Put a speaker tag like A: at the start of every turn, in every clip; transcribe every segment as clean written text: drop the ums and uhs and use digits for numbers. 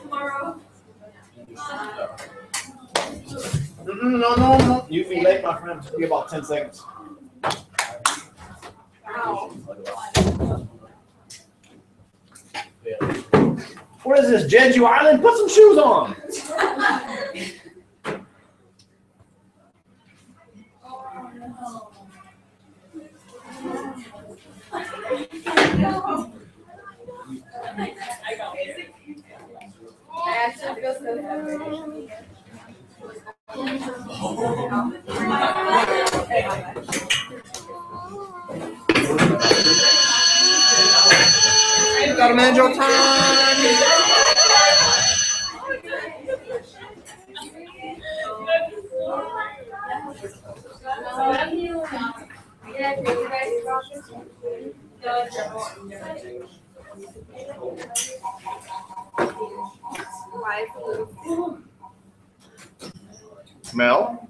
A: Tomorrow.
B: No. You'd be late, my friend. Give about 10 seconds. What is this, Jeju Island? Put some shoes on.
A: I actually feel so happy.
B: Gotta manage your time. Mel?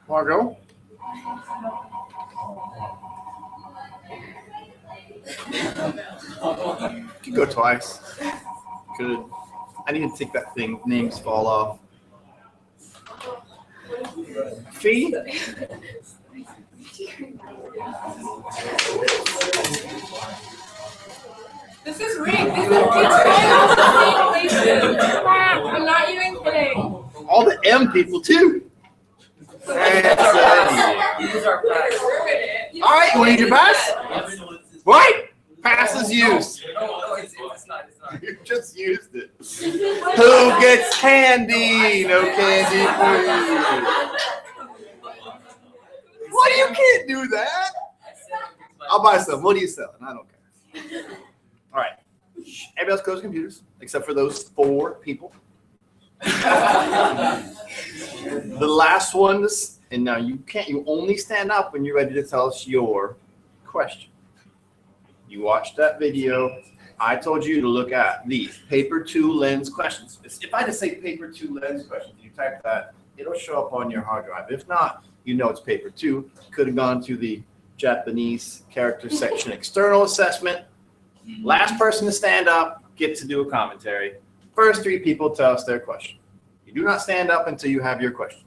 B: Margot? You can go twice. Good. I need to take that thing. Names fall off. Fee?
A: This is rigged. These are kids going off the same places. I'm not even kidding.
B: All the M people too.
C: These are facts.
B: All right, you want to use your pass? Right? Pass is used.
C: No, it's not.
B: You just used it. Who gets candy? No candy for you. What? You can't do that. I'll buy some. What are you selling? I don't care. All right. Everybody else close computers except for those 4 people. The last one, and now you can't. You only stand up when you're ready to tell us your question. You watched that video. I told you to look at these paper 2 lens questions. If I just say paper 2 lens questions, you type that, it'll show up on your hard drive. If not, you know it's paper 2. Could have gone to the Japanese character section external assessment. Last person to stand up gets to do a commentary. First 3 people tell us their question. You do not stand up until you have your question,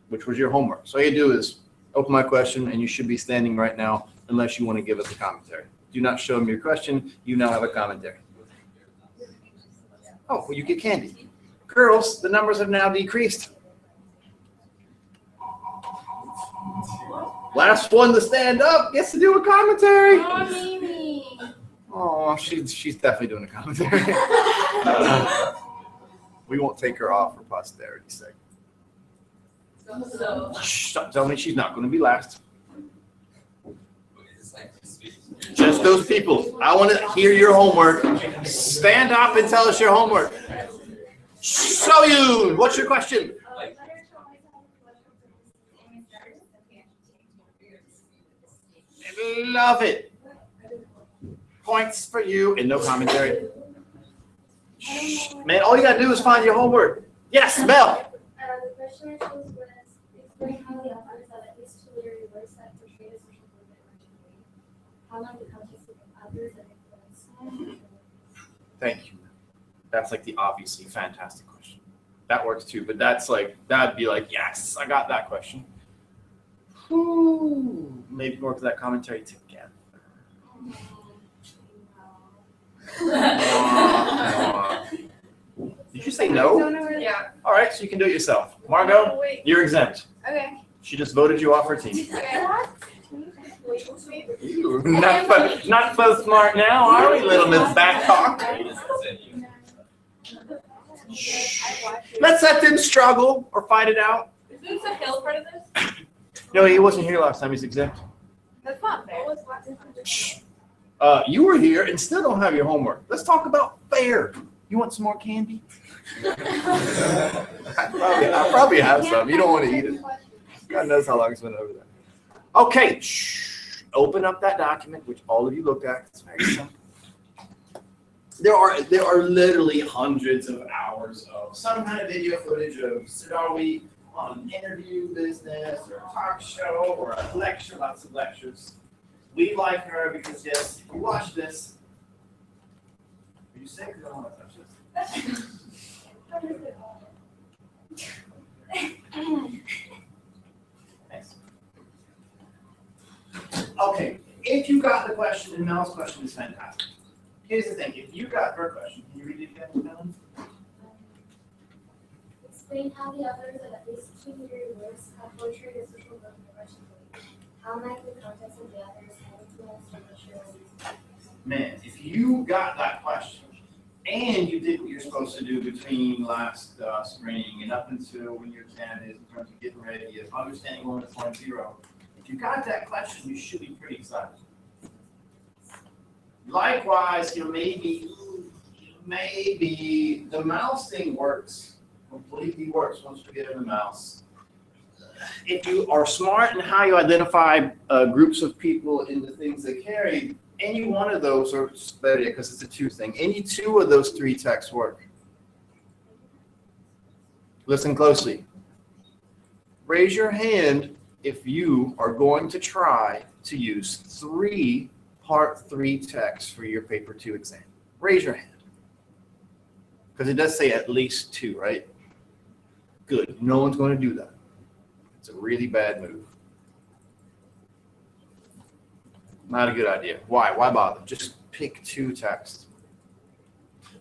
B: which was your homework. So all you do is open my question, and you should be standing right now unless you want to give us a commentary. Do not show them your question. You now have a commentary. Oh, well, you get candy. Girls, the numbers have now decreased. Last one to stand up gets to do a commentary.
A: Oh, Mimi.
B: Oh, she's definitely doing a commentary. We won't take her off for posterity's sake. Shh, don't tell me she's not going to be last. Just those people. I want to hear your homework. Stand up and tell us your homework. Soyun, what's your question? Love it. Points for you and no commentary. Shh. Man, all you got to do is find your homework. Yes, Mel.
D: The question I chose was explain how the authors of at least 2 literary works that portray the social movement originally. How long the context of others and influence.
B: Thank you. That's like the obviously fantastic question. That works too, but that'd be like, yes, I got that question. Ooh, maybe more to that commentary together. Did you say no?
A: Yeah.
B: All right, so you can do it yourself. Margot,
A: Wait.
B: you're exempt.
A: Okay.
B: She just voted you off her team.
A: Okay.
B: Ooh, not so smart now, are we, little Miss Backtalk? Let's let them struggle or fight it out.
A: Is this a Hill part of this?
B: No, he wasn't here last time. He's exempt.
A: That's not fair.
B: You were here and still don't have your homework. Let's talk about fair. You want some more candy? I probably have some. You don't want to eat it. God knows how long it's been over there. Okay. Shh. Open up that document, which all of you looked at. It's very simple. there are literally hundreds of hours of some kind of video footage of Siddharthi on an interview business or a talk show or a lecture, lots of lectures. We like her because, yes, if you watch this, are you sick? I don't want to touch this. Thanks. Okay, if you got the question, and Mel's question is fantastic. Here's the thing, if you got her question, can you read it again, Mel?
D: Explain how the authors of at least 2 literary works have portrayed a social group in the Russian language. How might the context of the authors have influenced or portrayed these characters?
B: Man, if you got that question, and you did what you're supposed to do between last spring and up until when your exam is in terms of getting ready, of understanding 1.0, if you got that question, you should be pretty excited. Likewise, maybe the mouse thing works, completely works once you get in the mouse. If you are smart in how you identify groups of people in the things they carry, any one of those are better because it's a 2 thing. Any 2 of those 3 texts work. Listen closely. Raise your hand if you are going to try to use 3 Part 3 texts for your paper 2 exam. Raise your hand. Because it does say at least 2, right? Good. No one's going to do that. It's a really bad move. Not a good idea. Why? Why bother? Just pick 2 texts.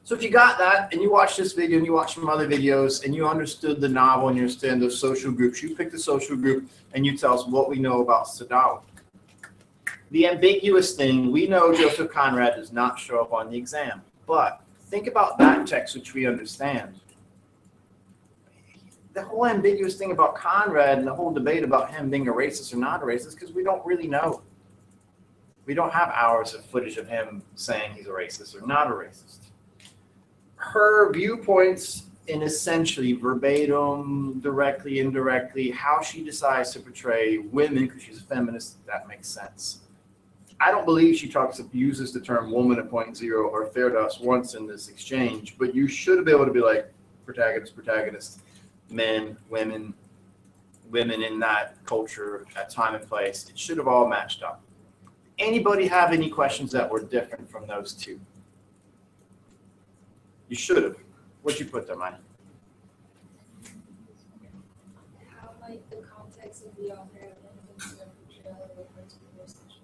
B: So if you got that and you watched this video and you watched some other videos and you understood the novel and you understand those social groups, you pick the social group and you tell us what we know about Siddharthi. The ambiguous thing, we know Joseph Conrad does not show up on the exam, but think about that text which we understand. The whole ambiguous thing about Conrad and the whole debate about him being a racist or not a racist because we don't really know. We don't have hours of footage of him saying he's a racist or not a racist. Her viewpoints in essentially verbatim, directly, indirectly, how she decides to portray women because she's a feminist, that makes sense. I don't believe she uses the term woman at point 0 or fair to us once in this exchange, but you should be able to be like protagonist, men, women in that culture at time and place. It should have all matched up. Anybody have any questions that were different from those 2? You should have. What'd you put there, Mike?
A: How might the context of the author have influenced their portrayal of a particular section?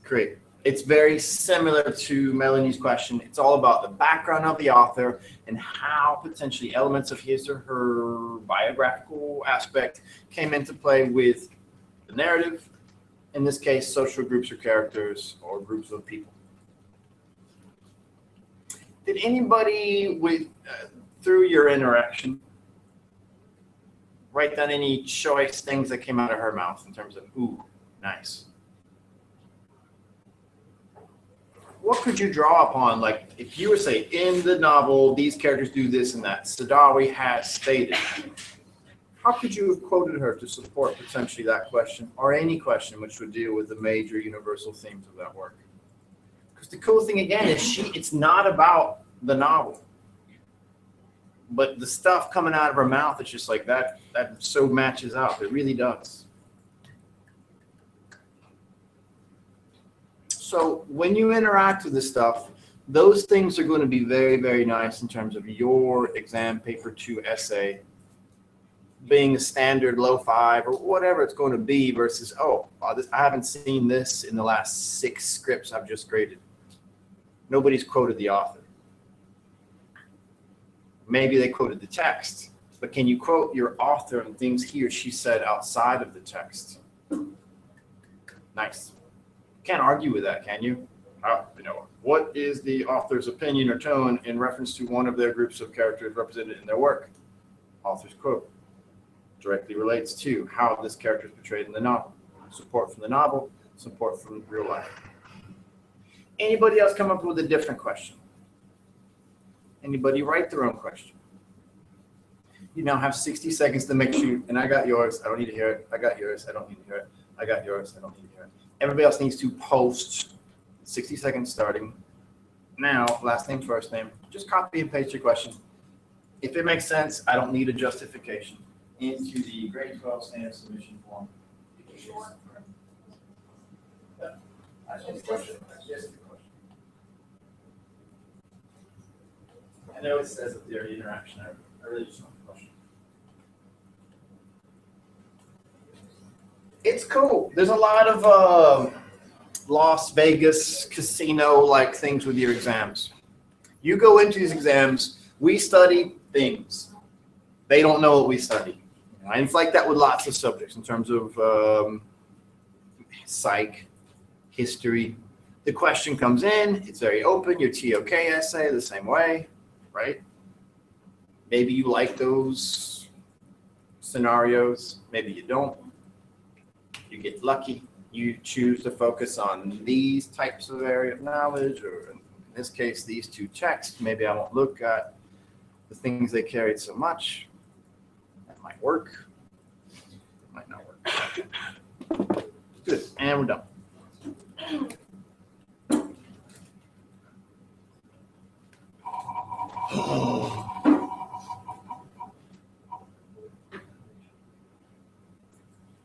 B: Great. It's very similar to Melanie's question. It's all about the background of the author and how potentially elements of his or her biographical aspect came into play with the narrative, in this case, social groups or characters or groups of people. Did anybody through your interaction write down any choice things that came out of her mouth in terms of, ooh, nice? What could you draw upon? Like, if you were say in the novel, these characters do this and that, Siddharthi has stated, how could you have quoted her to support potentially that question or any question which would deal with the major universal themes of that work? Because the cool thing again is it's not about the novel, but the stuff coming out of her mouth, it's just like that so matches up. It really does. So when you interact with this stuff, those things are going to be very, very nice in terms of your exam paper 2 essay being a standard low 5 or whatever it's going to be versus, oh, I haven't seen this in the last 6 scripts I've just graded. Nobody's quoted the author. Maybe they quoted the text, but can you quote your author and things he or she said outside of the text? Nice. Can't argue with that, can you? What is the author's opinion or tone in reference to one of their groups of characters represented in their work? Author's quote directly relates to how this character is portrayed in the novel. Support from the novel, support from real life. Anybody else come up with a different question? Anybody write their own question? You now have 60 seconds to make sure, and I got yours, I don't need to hear it. I got yours, I don't need to hear it. I got yours, I don't need to hear it. Everybody else needs to post 60 seconds starting. Now, last name, first name, just copy and paste your question. If it makes sense, I don't need a justification into the grade 12 standard submission form. I just have a question. Just a question. I know it says that they're interaction. I really just want a question. It's cool. There's a lot of Las Vegas casino-like things with your exams. You go into these exams, we study things. They don't know what we study. And it's like that with lots of subjects in terms of psych, history. The question comes in, it's very open, your TOK essay the same way, right? Maybe you like those scenarios, maybe you don't. You get lucky, you choose to focus on these types of area of knowledge, or in this case, these two texts. Maybe I won't look at the things they carried so much. That might work, it might not work. Good, and we're done.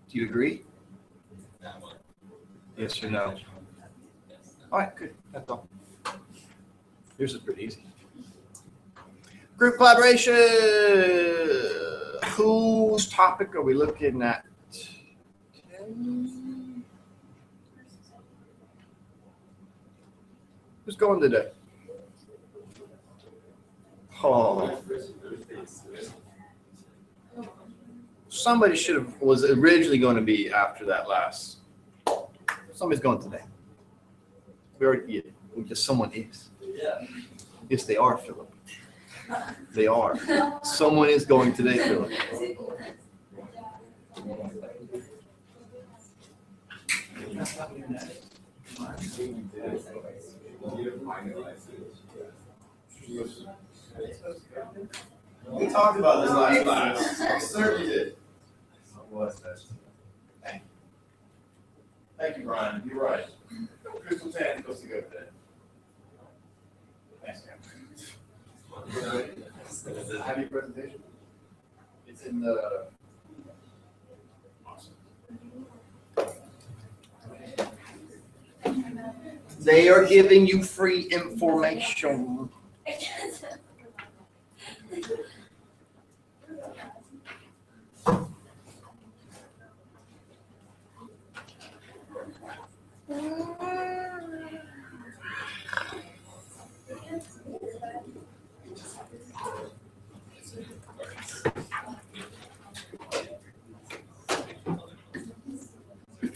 B: Do you agree? Yes or no? All right, good. That's all. Yours is pretty easy. Group collaboration. Whose topic are we looking at? Who's going today? Oh. Somebody was originally going to be after that last. Somebody's going today. We already did. Just someone is.
C: Yeah.
B: Yes, they are, Philip. They are. Someone is going today, Philip. We talked about this last class. We certainly did. Thank you, Brian. You're right. Crystal Tan is supposed to go today. Thanks, Cam. Have your presentation? It's in the. Awesome. They are giving you free information.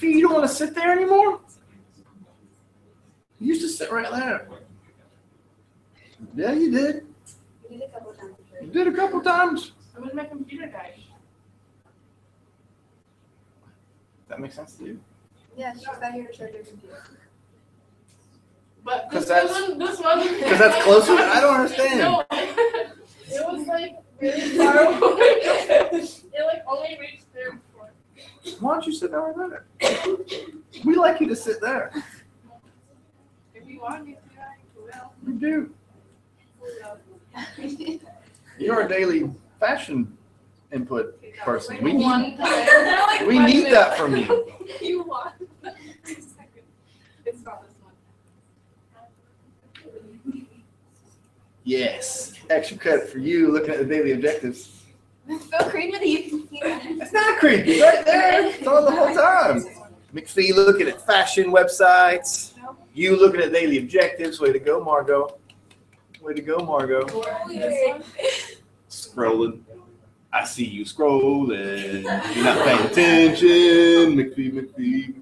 B: You don't want to sit there anymore? You used to sit right there. Yeah, you did.
A: You did a couple times.
B: You did a couple times.
A: So where's my computer guy?
B: That makes sense to you?
A: Yeah, she's out here to charge her computer.
E: But
B: 'Cause
E: this
B: that's-
E: one,
B: Because that's closer? I don't understand.
E: No, it was like really far away. It like only reached there before.
B: Why don't you sit down right there? We like you to sit there.
E: If you want me to, I will.
B: You do. You're a daily fashion input person. We need that from you.
E: You want? It's not this one.
B: Yes. Extra credit for you looking at the daily objectives.
A: So creepy.
B: It's not creepy. It's right there. It's on the whole time. McPhee looking at fashion websites. You looking at daily objectives. Way to go, Margot. Way to go, Margot. Scrolling. I see you scrolling. You're not paying attention. McPhee.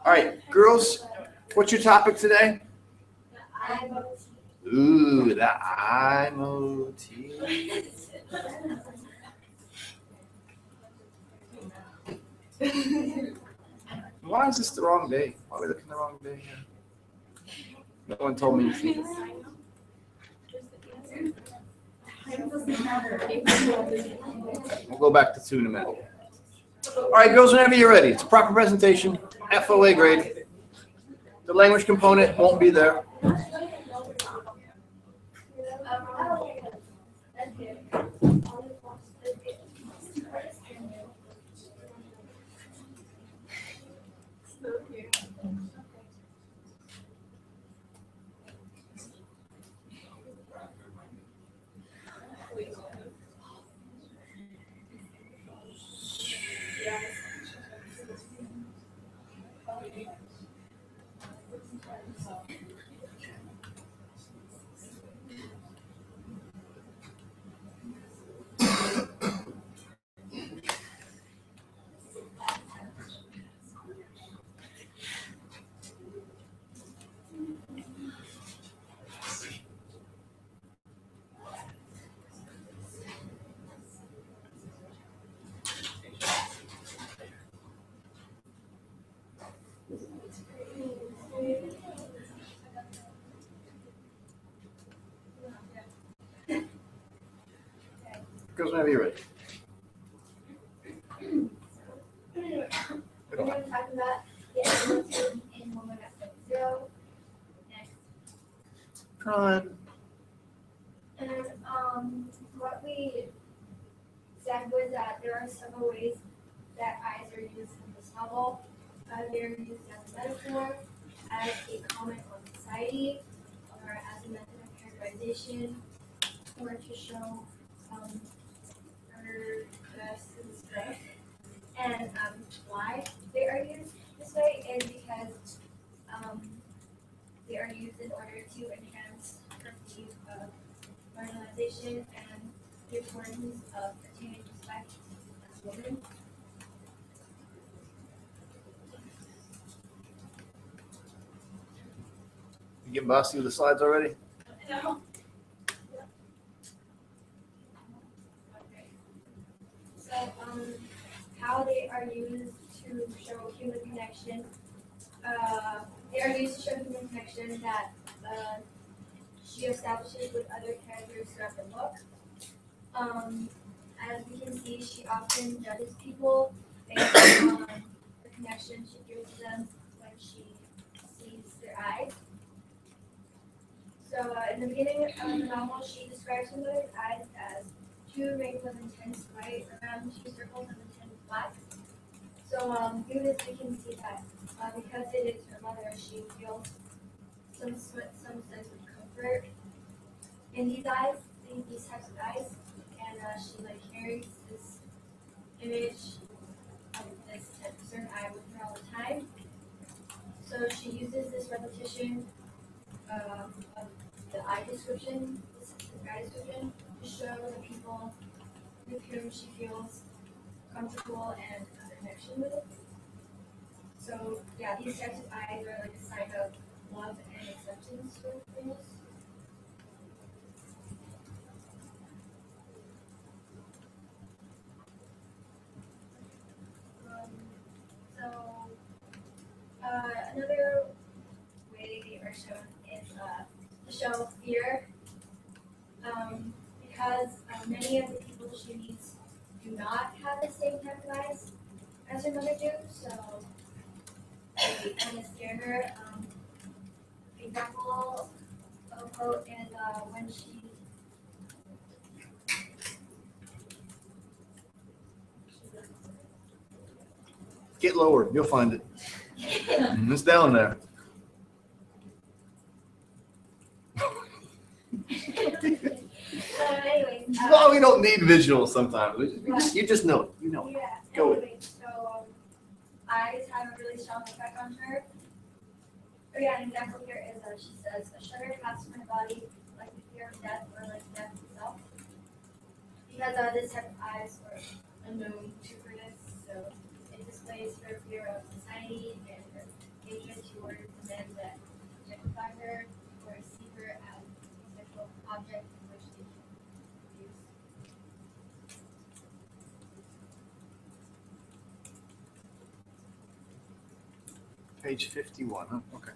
B: All right, girls, what's your topic today? Ooh, the IMOT. Why is this the wrong day? Why are we looking the wrong day here? No one told me anything. We'll go back to 2 in a minute. All right, girls, whenever you're ready. It's a proper presentation, FOA grade. The language component won't be there. Girls, whenever you're ready.
D: We're going to talk about the evolution in Homo erectus 0. Next.
B: Con.
D: And what we said was that there are several ways that eyes are used in this novel. They're used as a metaphor, as a comment on society, or as a method of characterization, or to show her dress and stuff. And why they are used this way is because they are used in order to enhance her view of marginalization and the importance of attaining respect as women.
B: You getting bossy with the slides already?
D: No. Okay. So, how they are used to show human connection. They are used to show human connection that she establishes with other characters throughout the book. As we can see, she often judges people based on the connection she gives them when she sees their eyes. So in the beginning of the novel, she describes her mother's eyes as two rings of intense white around two circles of intense black. So through this, we can see that because it is her mother, she feels some sense of comfort in these eyes, in these types of eyes, and she carries this image of this certain eye with her all the time. So she uses this repetition of the eye description, to show the people with whom she feels comfortable and a connection with. So yeah, these types of eyes are a sign of love and acceptance for females. Another way they are shown is to show fear, because many of the people she meets do not have the same type of eyes as her mother do, so they kind of scare her. Example of a quote is when she
B: Get lower. You'll find it. It's down there.
D: anyways,
B: Well, we don't need visuals sometimes. You just know it. You know it.
D: yeah,
B: Go with
D: anyways, so eyes have a really strong effect on her. Oh yeah, an example here is she says, a shudder passed through my body like the fear of death or like death itself. Because this type of eyes are unknown to Curtis, so it displays her fear of society and her hatred towards the men that objectify her or see her as a sexual object in which they can use.
B: Page 51, huh? Okay.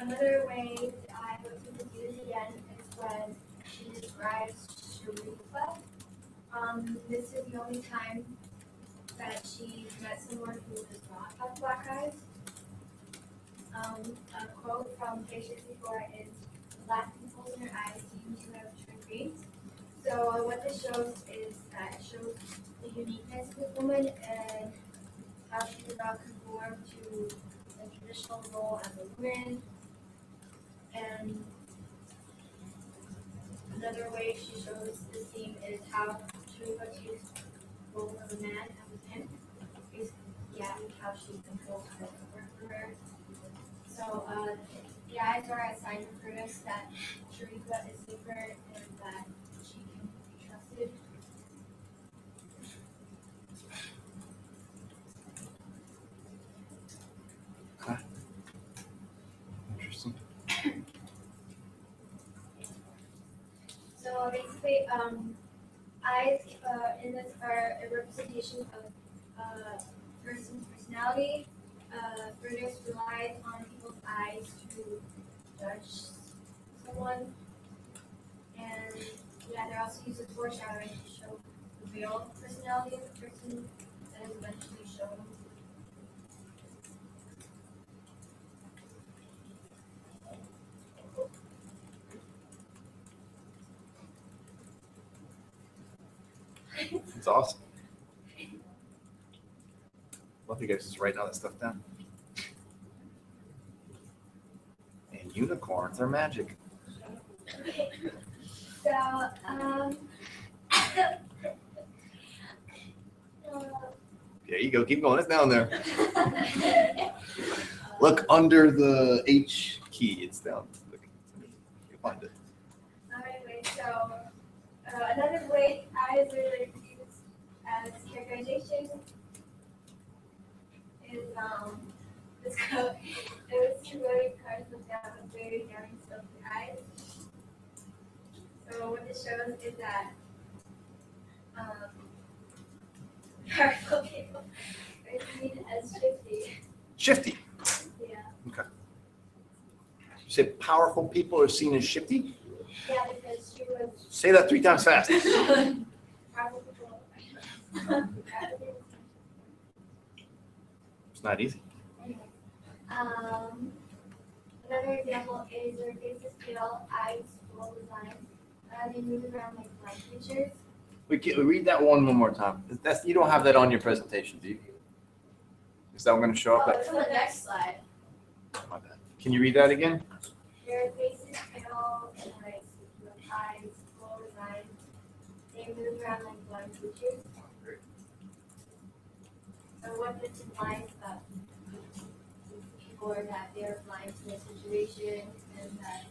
D: Another way that I would use it again is when she describes Sharifa. This is the only time that she met someone who does not have black eyes. A quote from page 64 is, "Black pimples in her eyes seem to have turned green." So what this shows is that it shows the uniqueness of this woman and how she did not conform to the traditional role as a woman. And another way she shows this theme is how Sharifa takes the role of a man as a pimp. Yeah, how she controls the work for her. So the eyes are a sign of prudence that Sharifa is safer and that she can be trusted.
B: Interesting.
D: So basically, eyes in this are a representation of a person's personality. Brutus relies on people's eyes to judge someone. And yeah, they're also used as foreshadowing to show the real personality of the person that is eventually shown.
B: It's awesome. Love you guys just writing all that stuff down. And unicorns are magic.
D: So,
B: There you go. Keep going. It's down there. Look under the H key. It's down. Look. You'll find it.
D: Alright, so another way eyes are used as characterization is this quote. It was two really cards looked down with very young silky eyes. So what this shows is that powerful people are seen as shifty.
B: Shifty.
D: Yeah.
B: You said powerful people are seen as shifty?
D: Yeah, because she was
B: Say that 3 times fast.
D: powerful people.
B: It's not easy.
D: Another example is their faces pale, eyes full of design. They move around like blind creatures.
B: We read that one more time. You don't have that on your presentation, do you? Is that going to show up?
A: It's on the next slide.
B: My bad. Can you read that again?
D: Their faces pale and like with eyes full of design. They move around like blind creatures. So what this implies that people are that they are blind to the situation and that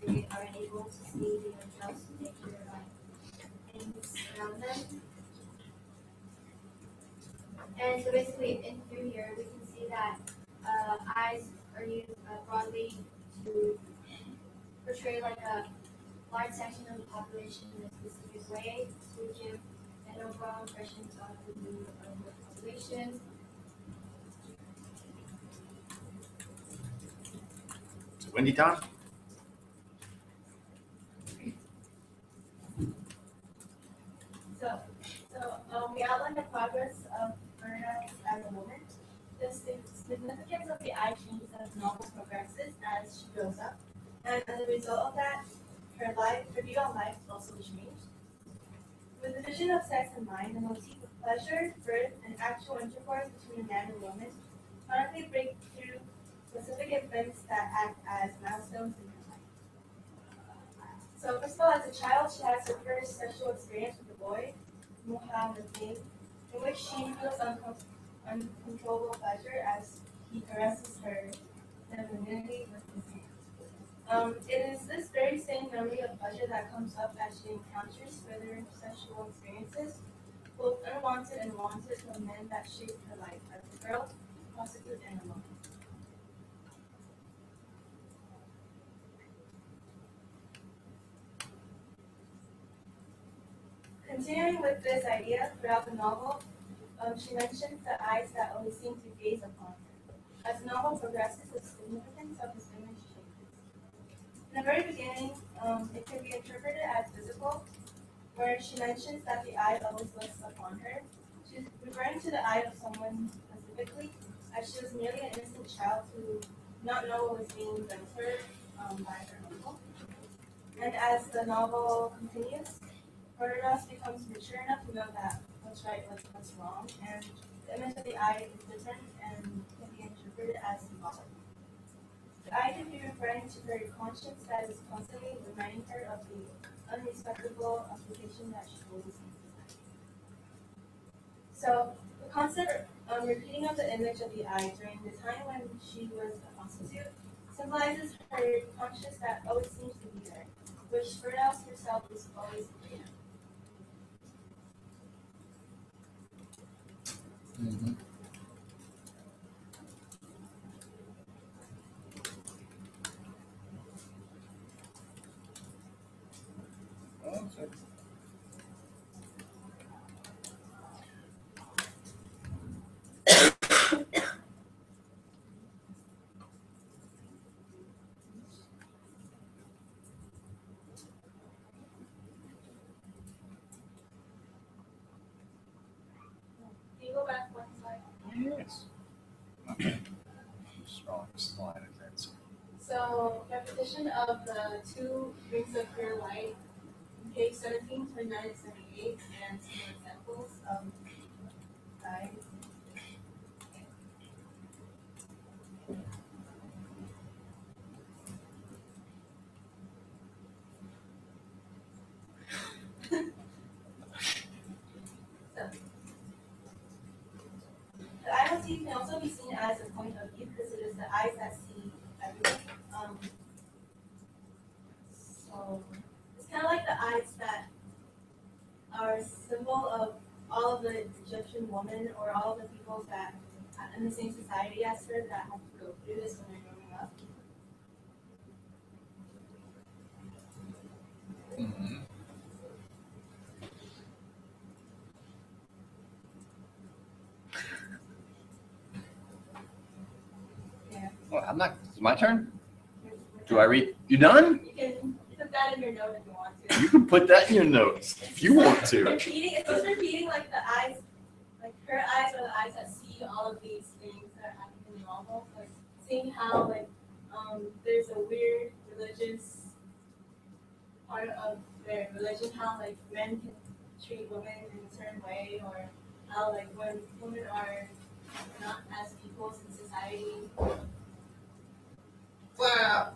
D: they are unable to see the unjust nature of things around them. And so basically in through here we can see that eyes are used broadly to portray like a large section of the population in a specific way to give an overall impression of the mood of the population.
B: Is it windy time?
E: So we outlined the progress of Myrna as a woman. The significance of the eye changes as the novel progresses as she grows up. And as a result of that, her view on life also changed. With the vision of sex in mind, the motif of pleasure, birth, and actual intercourse between a man and woman chronically break through specific events that act as milestones in her life. So first of all, as a child, she has her first sexual experience with a boy, Muhammad, in which she feels uncontrollable pleasure as he caresses her femininity with his hands. It is this very same memory of pleasure that comes up as she encounters further sexual experiences, both unwanted and wanted, from men that shaped her life as a girl, prostitute, and a woman. Continuing with this idea throughout the novel, she mentions the eyes that only seem to gaze upon her. As the novel progresses, the significance of this image changes. In the very beginning, it can be interpreted as physical, where she mentions that the eye always looks upon her. She's referring to the eye of someone specifically, as she was merely an innocent child who did not know what was being done to her by her uncle. And as the novel continues, Verderos becomes mature enough to know that what's right and what's wrong, and the image of the eye is different and can be interpreted as symbolic. The eye can be referring to her conscience that is constantly reminding her of the unrespectable occupation that she holds in society. So the constant repeating of the image of the eye during the time when she was a prostitute symbolizes her conscience that always seems to be there, which Verderos herself is always afraid of.
B: Mm-hmm.
E: Can you go back one slide?
B: Yes. Okay. Strong slide advance.
E: So repetition of the 2 rings of pure light, page 17, 29, 78, and some examples of eyes. The eye motif can also be seen as a point of view because it is the eyes that see everything. So it's kind of like the eyes that are a symbol of all of the Egyptian women or all of the people that in the same society as her that have to go through this when they're growing up.
B: Mm-hmm.
E: Yeah.
B: Well, I'm not. It's my turn. Do I read? You done?
E: You can put that in your note if you want to.
B: You can put that in your notes if you want to.
E: Repeating, it's just repeating like the eyes, like her eyes are the eyes that see all of these things that happen in the novel. Like seeing how like there's a weird religious part of their religion, how like men can treat women in a certain way, or how like when women are not as equals in society.
B: Wow.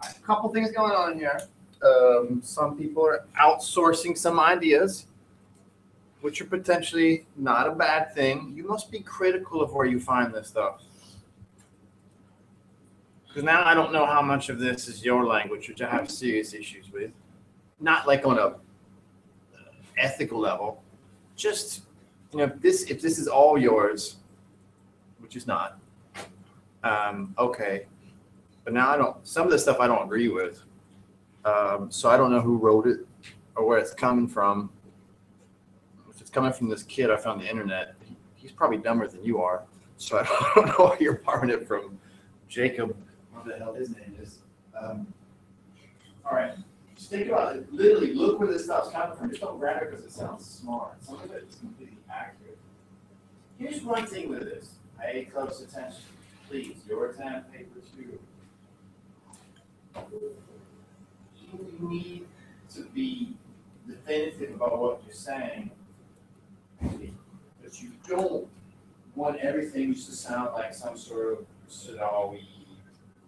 B: A couple things going on here. Some people are outsourcing some ideas, which are potentially not a bad thing. You must be critical of where you find this stuff. Because now I don't know how much of this is your language, which I have serious issues with. Not like on a ethical level. Just, if this is all yours, which is not, okay. But now some of this stuff I don't agree with. So I don't know who wrote it or where it's coming from. If it's coming from this kid I found on the internet, he's probably dumber than you are. So I don't know where you're borrowing it from. Jacob, what the hell his name is. All right. Just think about it. Literally, look where this stuff's coming from. Just don't grab it because it sounds smart. Some of it is completely accurate. Here's one thing with this. Pay close attention. Please, your exam paper too. You need to be definitive about what you're saying, but you don't want everything just to sound like some sort of Sadawi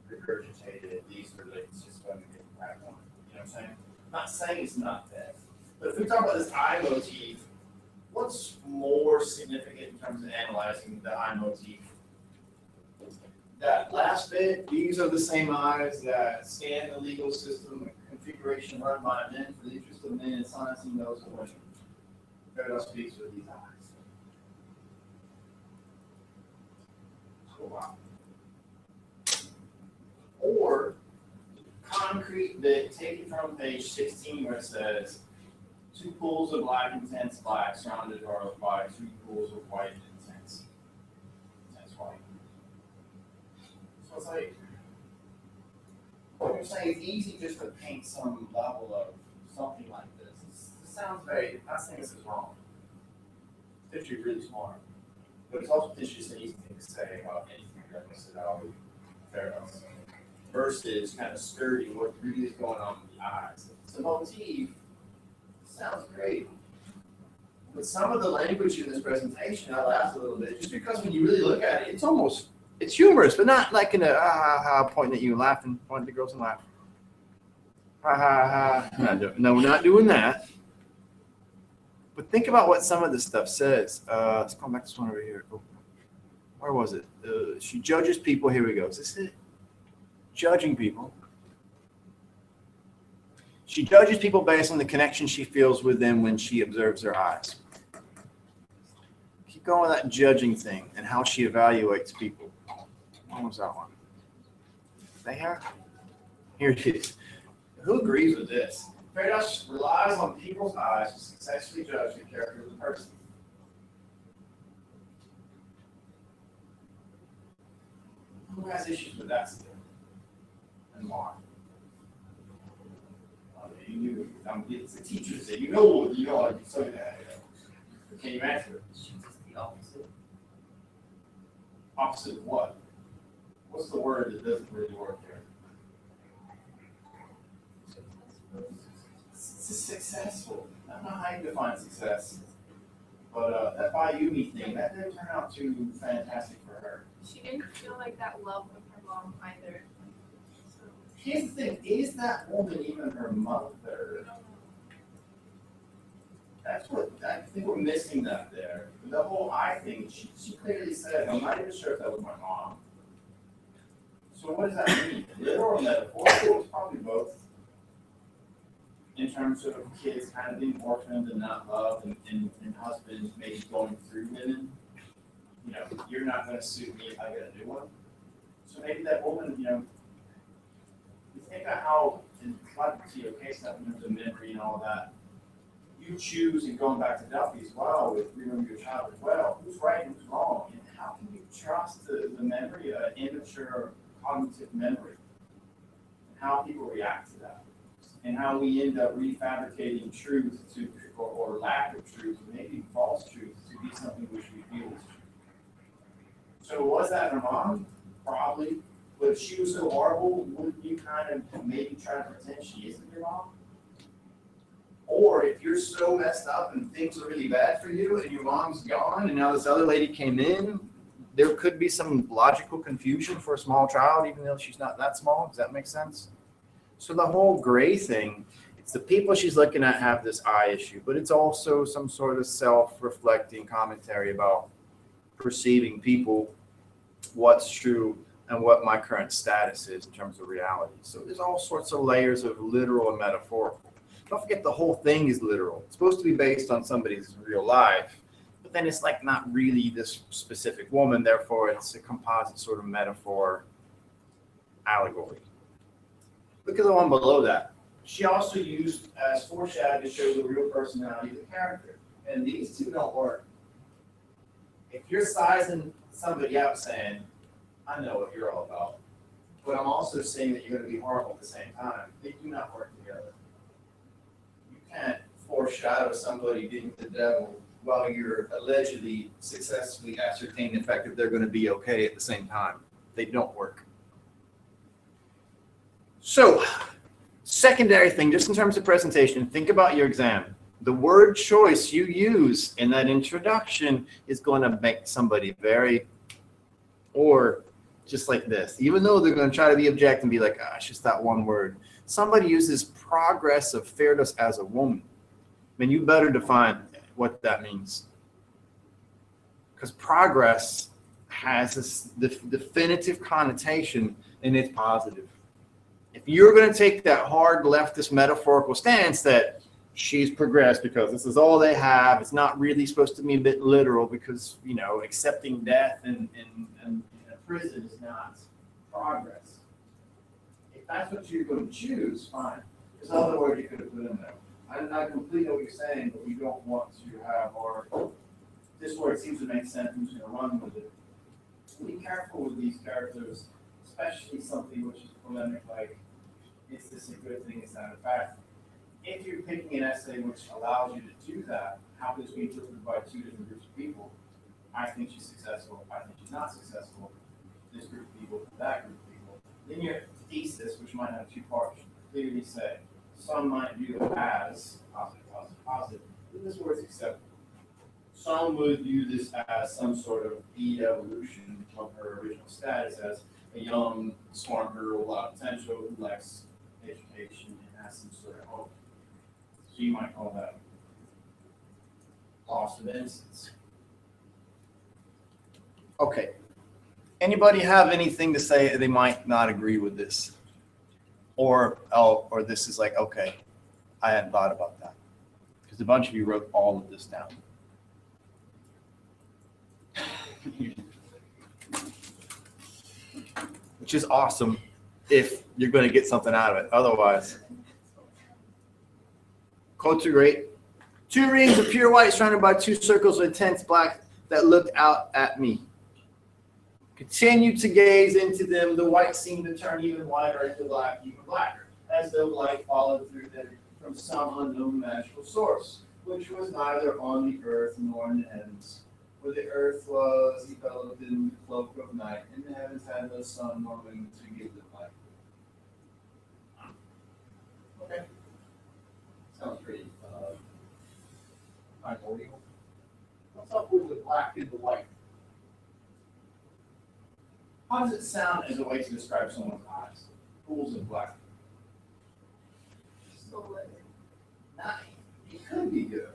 B: regurgitated. These are like it's just going to get back on. You know what I'm saying? I'm not saying it's not that, but if we talk about this eye motif, what's more significant in terms of analyzing the eye motif? That last bit, these are the same eyes that scan the legal system, configuration run by men for the interest of men and silencing those of women. Verderos speaks with these eyes. Oh, wow. Or concrete bit taken from page 16 where it says, 2 pools of black intense black surrounded by 2 pools of white intense it's like, what you're saying is easy just to paint some level of something like this. This sounds very, I'm not saying this is wrong. It's actually really smart. But it's also just an easy thing to say about anything that makes it out fair enough. Versus kind of skirting what really is going on with the eyes. The motif sounds great. But some of the language in this presentation, I laughed a little bit, just because when you really look at it, it's humorous, but not like in a pointing at you and laughing, pointing at the girls and laughing. Ha ha ha. No, we're not doing that. But think about what some of this stuff says. Let's go back to this one over here. Oh, where was it? She judges people. Here we go. Is this it? Judging people. She judges people based on the connection she feels with them when she observes their eyes. Keep going with that judging thing and how she evaluates people. What was that one? They have? Here it is. Who agrees with this? Fairness relies on people's eyes to successfully judge the character of the person. Who has issues with that still? And why? It's the teacher that you know, I can say that. Can you answer it?
C: It's the opposite.
B: Opposite of what? What's the word that doesn't really work there? Successful. I don't know how you define success. But that By You Me thing, that didn't turn out too fantastic for her.
A: She didn't feel like that love with her mom either. So,
B: Here's the thing, is that woman even her mother? That's what, I think we're missing that there. The whole I thing, she clearly said, I'm not even sure if that was my mom. So what does that mean? Literal or metaphorical? It's probably both. In terms of kids kind of being orphaned and not loved, and husbands maybe going through women. You know, you're not going to suit me if I get a new one. So maybe that woman, you think about how, in TOK stuff, in terms of memory and all that, you choose, and going back to Duffy as well, with remember your child as well, who's right and who's wrong, and how can you trust the memory, immature cognitive memory, and how people react to that, and how we end up refabricating truth to, or lack of truth, maybe false truth, to be something which we feel is true. So was that her mom? Probably. But if she was so horrible, wouldn't you kind of maybe try to pretend she isn't your mom? Or if you're so messed up and things are really bad for you and your mom's gone and now this other lady came in, there could be some logical confusion for a small child, even though she's not that small. Does that make sense? So the whole gray thing, it's the people she's looking at have this eye issue, but it's also some sort of self-reflecting commentary about perceiving people, what's true, and what my current status is in terms of reality. So there's all sorts of layers of literal and metaphorical. Don't forget the whole thing is literal. It's supposed to be based on somebody's real life, but then it's like not really this specific woman, therefore it's a composite sort of metaphor allegory. Look at the one below that. She also used as foreshadowing to show the real personality of the character. And these two don't work. If you're sizing somebody out saying, I know what you're all about, but I'm also saying that you're going to be horrible at the same time, they do not work together. You can't foreshadow somebody being the devil while you're allegedly successfully ascertaining the fact that they're going to be okay at the same time. They don't work. So, secondary thing, just in terms of presentation, think about your exam. The word choice you use in that introduction is going to make somebody very, or just like this, even though they're going to try to be objective and be like, it's just that one word. Somebody uses progress of fairness as a woman. I mean, you better define what that means. Because progress has this definitive connotation and it's positive. If you're going to take that hard leftist metaphorical stance that she's progressed because this is all they have, it's not really supposed to be a bit literal because, accepting death in a prison is not progress. If that's what you're going to choose, fine. There's other words you could have put in there. I completely know what you're saying, but we don't want to have this word seems to make sense, I'm just going to run with it. Be careful with these characters, especially something which is polemic, like, is this a good thing, is that a bad thing? If you're picking an essay which allows you to do that, how could this be interpreted by two different groups of people? I think she's successful, I think she's not successful, this group of people, that group of people. Then your thesis, which might have two parts, clearly say, some might view it as positive, positive, positive, then this word's acceptable. Some would view this as some sort of de-evolution of her original status as a young, smart girl with a lot of potential who lacks education and has some sort of hope. So you might call that loss of innocence. Okay. Anybody have anything to say they might not agree with this? Or this is like, okay, I hadn't thought about that. Because a bunch of you wrote all of this down. Which is awesome if you're going to get something out of it. Otherwise, quotes are great. Two rings of pure white surrounded by two circles of intense black that looked out at me. Continued to gaze into them. The white seemed to turn even whiter into black, even blacker, as though light followed through them from some unknown magical source, which was neither on the earth nor in the heavens. Where the earth was enveloped in the cloak of night, and the heavens had no sun nor moon to give them light. Okay. Sounds pretty primordial. What's up with the black and the white? How does it sound as a way to describe someone's eyes? Pools of black. Nice. It could be good.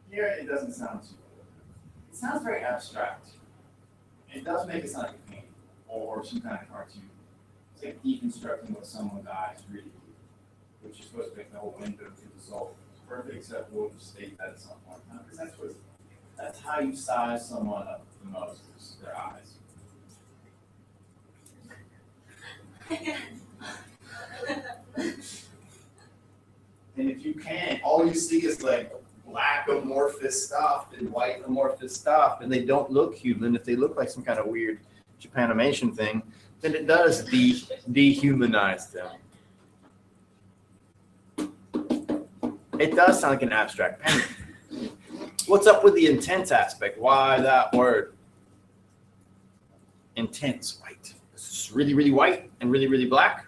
B: Here it doesn't sound too good. It sounds very abstract. It does make it sound like a painting or some kind of cartoon. It's like deconstructing what someone's eyes really do, which is supposed to make the whole window to the soul. It's perfect, except we'll state that at some point. Because that's how you size someone up the most, is their eyes. And if you can't, all you see is like black amorphous stuff and white amorphous stuff, and they don't look human. If they look like some kind of weird Japanimation thing, then it does dehumanize them. It does sound like an abstract painting. What's up with the intense aspect? Why that word? Intense white. Is this really, really white and really, really black?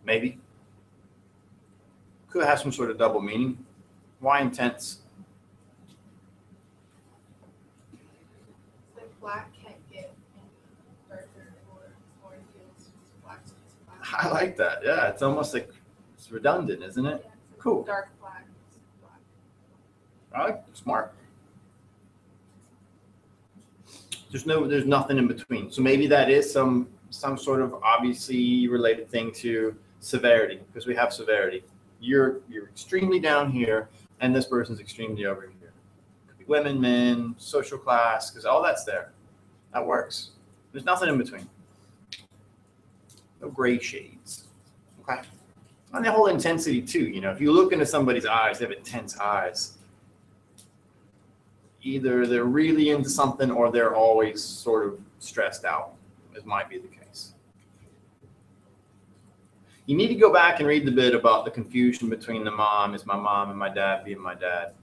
B: Maybe. Could have some sort of double meaning. Why intense?
A: It's like black can't get any darker or it feels just black to just black.
B: I like that. Yeah, it's almost like it's redundant, isn't it?
A: Yeah, it's like
B: Cool.
A: Dark black. It's black.
B: I like it. Smart. There's nothing in between. So maybe that is some sort of obviously related thing to severity, because we have severity. You're extremely down here, and this person's extremely over here. Could be women, men, social class, because all that's there. That works. There's nothing in between. No gray shades. Okay. And the whole intensity too. You know, if you look into somebody's eyes, they have intense eyes. Either they're really into something or they're always sort of stressed out. This might be the case. You need to go back and read the bit about the confusion between the mom, is my mom, and my dad being my dad.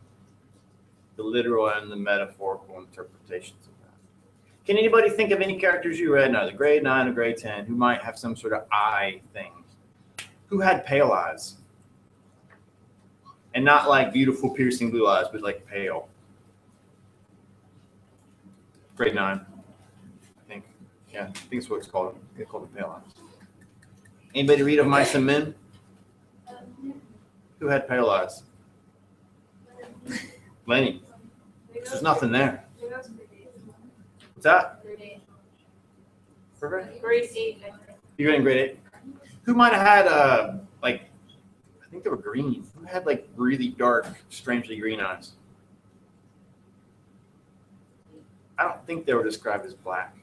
B: The literal and the metaphorical interpretations of that. Can anybody think of any characters you read in either grade 9 or grade 10 who might have some sort of eye thing? Who had pale eyes? And not like beautiful piercing blue eyes, but like pale. Grade 9, I think. Yeah, I think it's what it's called. They call it pale eyes. Anybody read of Mice and Men? Who had pale eyes? Lenny. There's nothing there. What's that? Perfect.
A: Grade 8.
B: You're in grade 8. Who might have had like, I think they were green. Who had like really dark, strangely green eyes? I don't think they were described as black.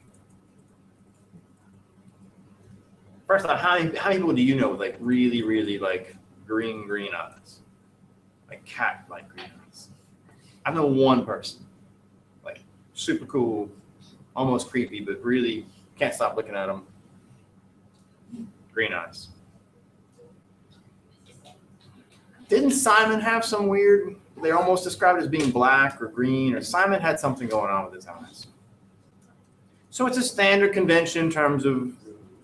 B: First off, how many people do you know with like really, really like green eyes? Like cat-like green eyes. I know one person. Like super cool, almost creepy, but really can't stop looking at them. green eyes. Didn't Simon have some weird, they're almost described as being black or green, or Simon had something going on with his eyes. So it's a standard convention in terms of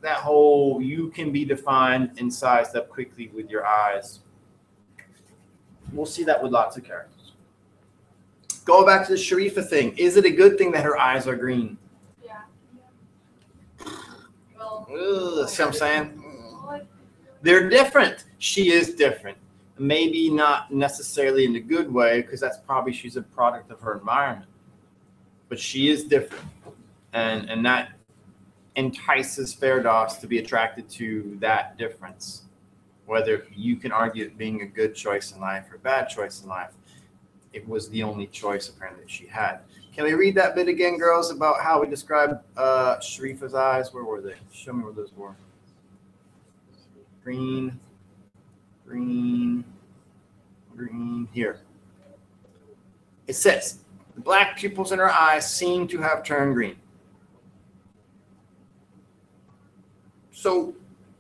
B: that whole, you can be defined and sized up quickly with your eyes. We'll see that with lots of characters. Go back to the Sharifa thing. Is it a good thing that her eyes are green?
A: Yeah. Well,
B: Ugh, see what I'm saying? They're different. She is different. Maybe not necessarily in a good way, because that's probably she's a product of her environment. But she is different. And that entices Ferdos to be attracted to that difference. Whether you can argue it being a good choice in life or a bad choice in life, it was the only choice apparently she had. Can we read that bit again, girls, about how we described Sharifa's eyes? Where were they? Show me where those were. Green, green, green. Here. It says, the black pupils in her eyes seem to have turned green. So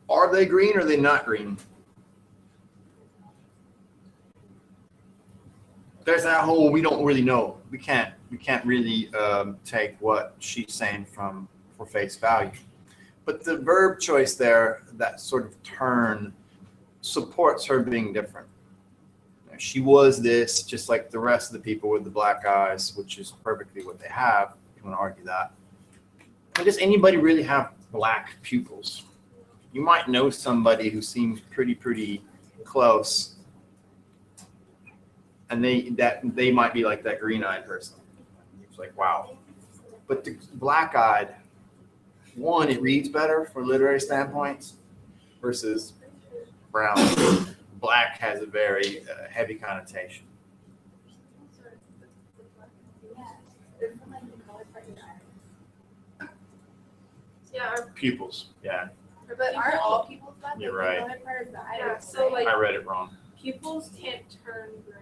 B: are they green or are they not green? There's that whole, we don't really know. We can't really take what she's saying for face value. But the verb choice there, that sort of turn, supports her being different. She was this, just like the rest of the people with the black eyes, which is perfectly what they have, if you want to argue that. But does anybody really have black pupils? You might know somebody who seems pretty close, and they might be like that green-eyed person. It's like, wow. But the black-eyed, one, it reads better from a literary standpoint versus brown. Black has a very heavy connotation.
A: yeah,
B: Pupils, yeah,
A: but aren't all people black?
B: You're right.
A: Yeah, so like
B: I read it wrong.
A: pupils can't turn green.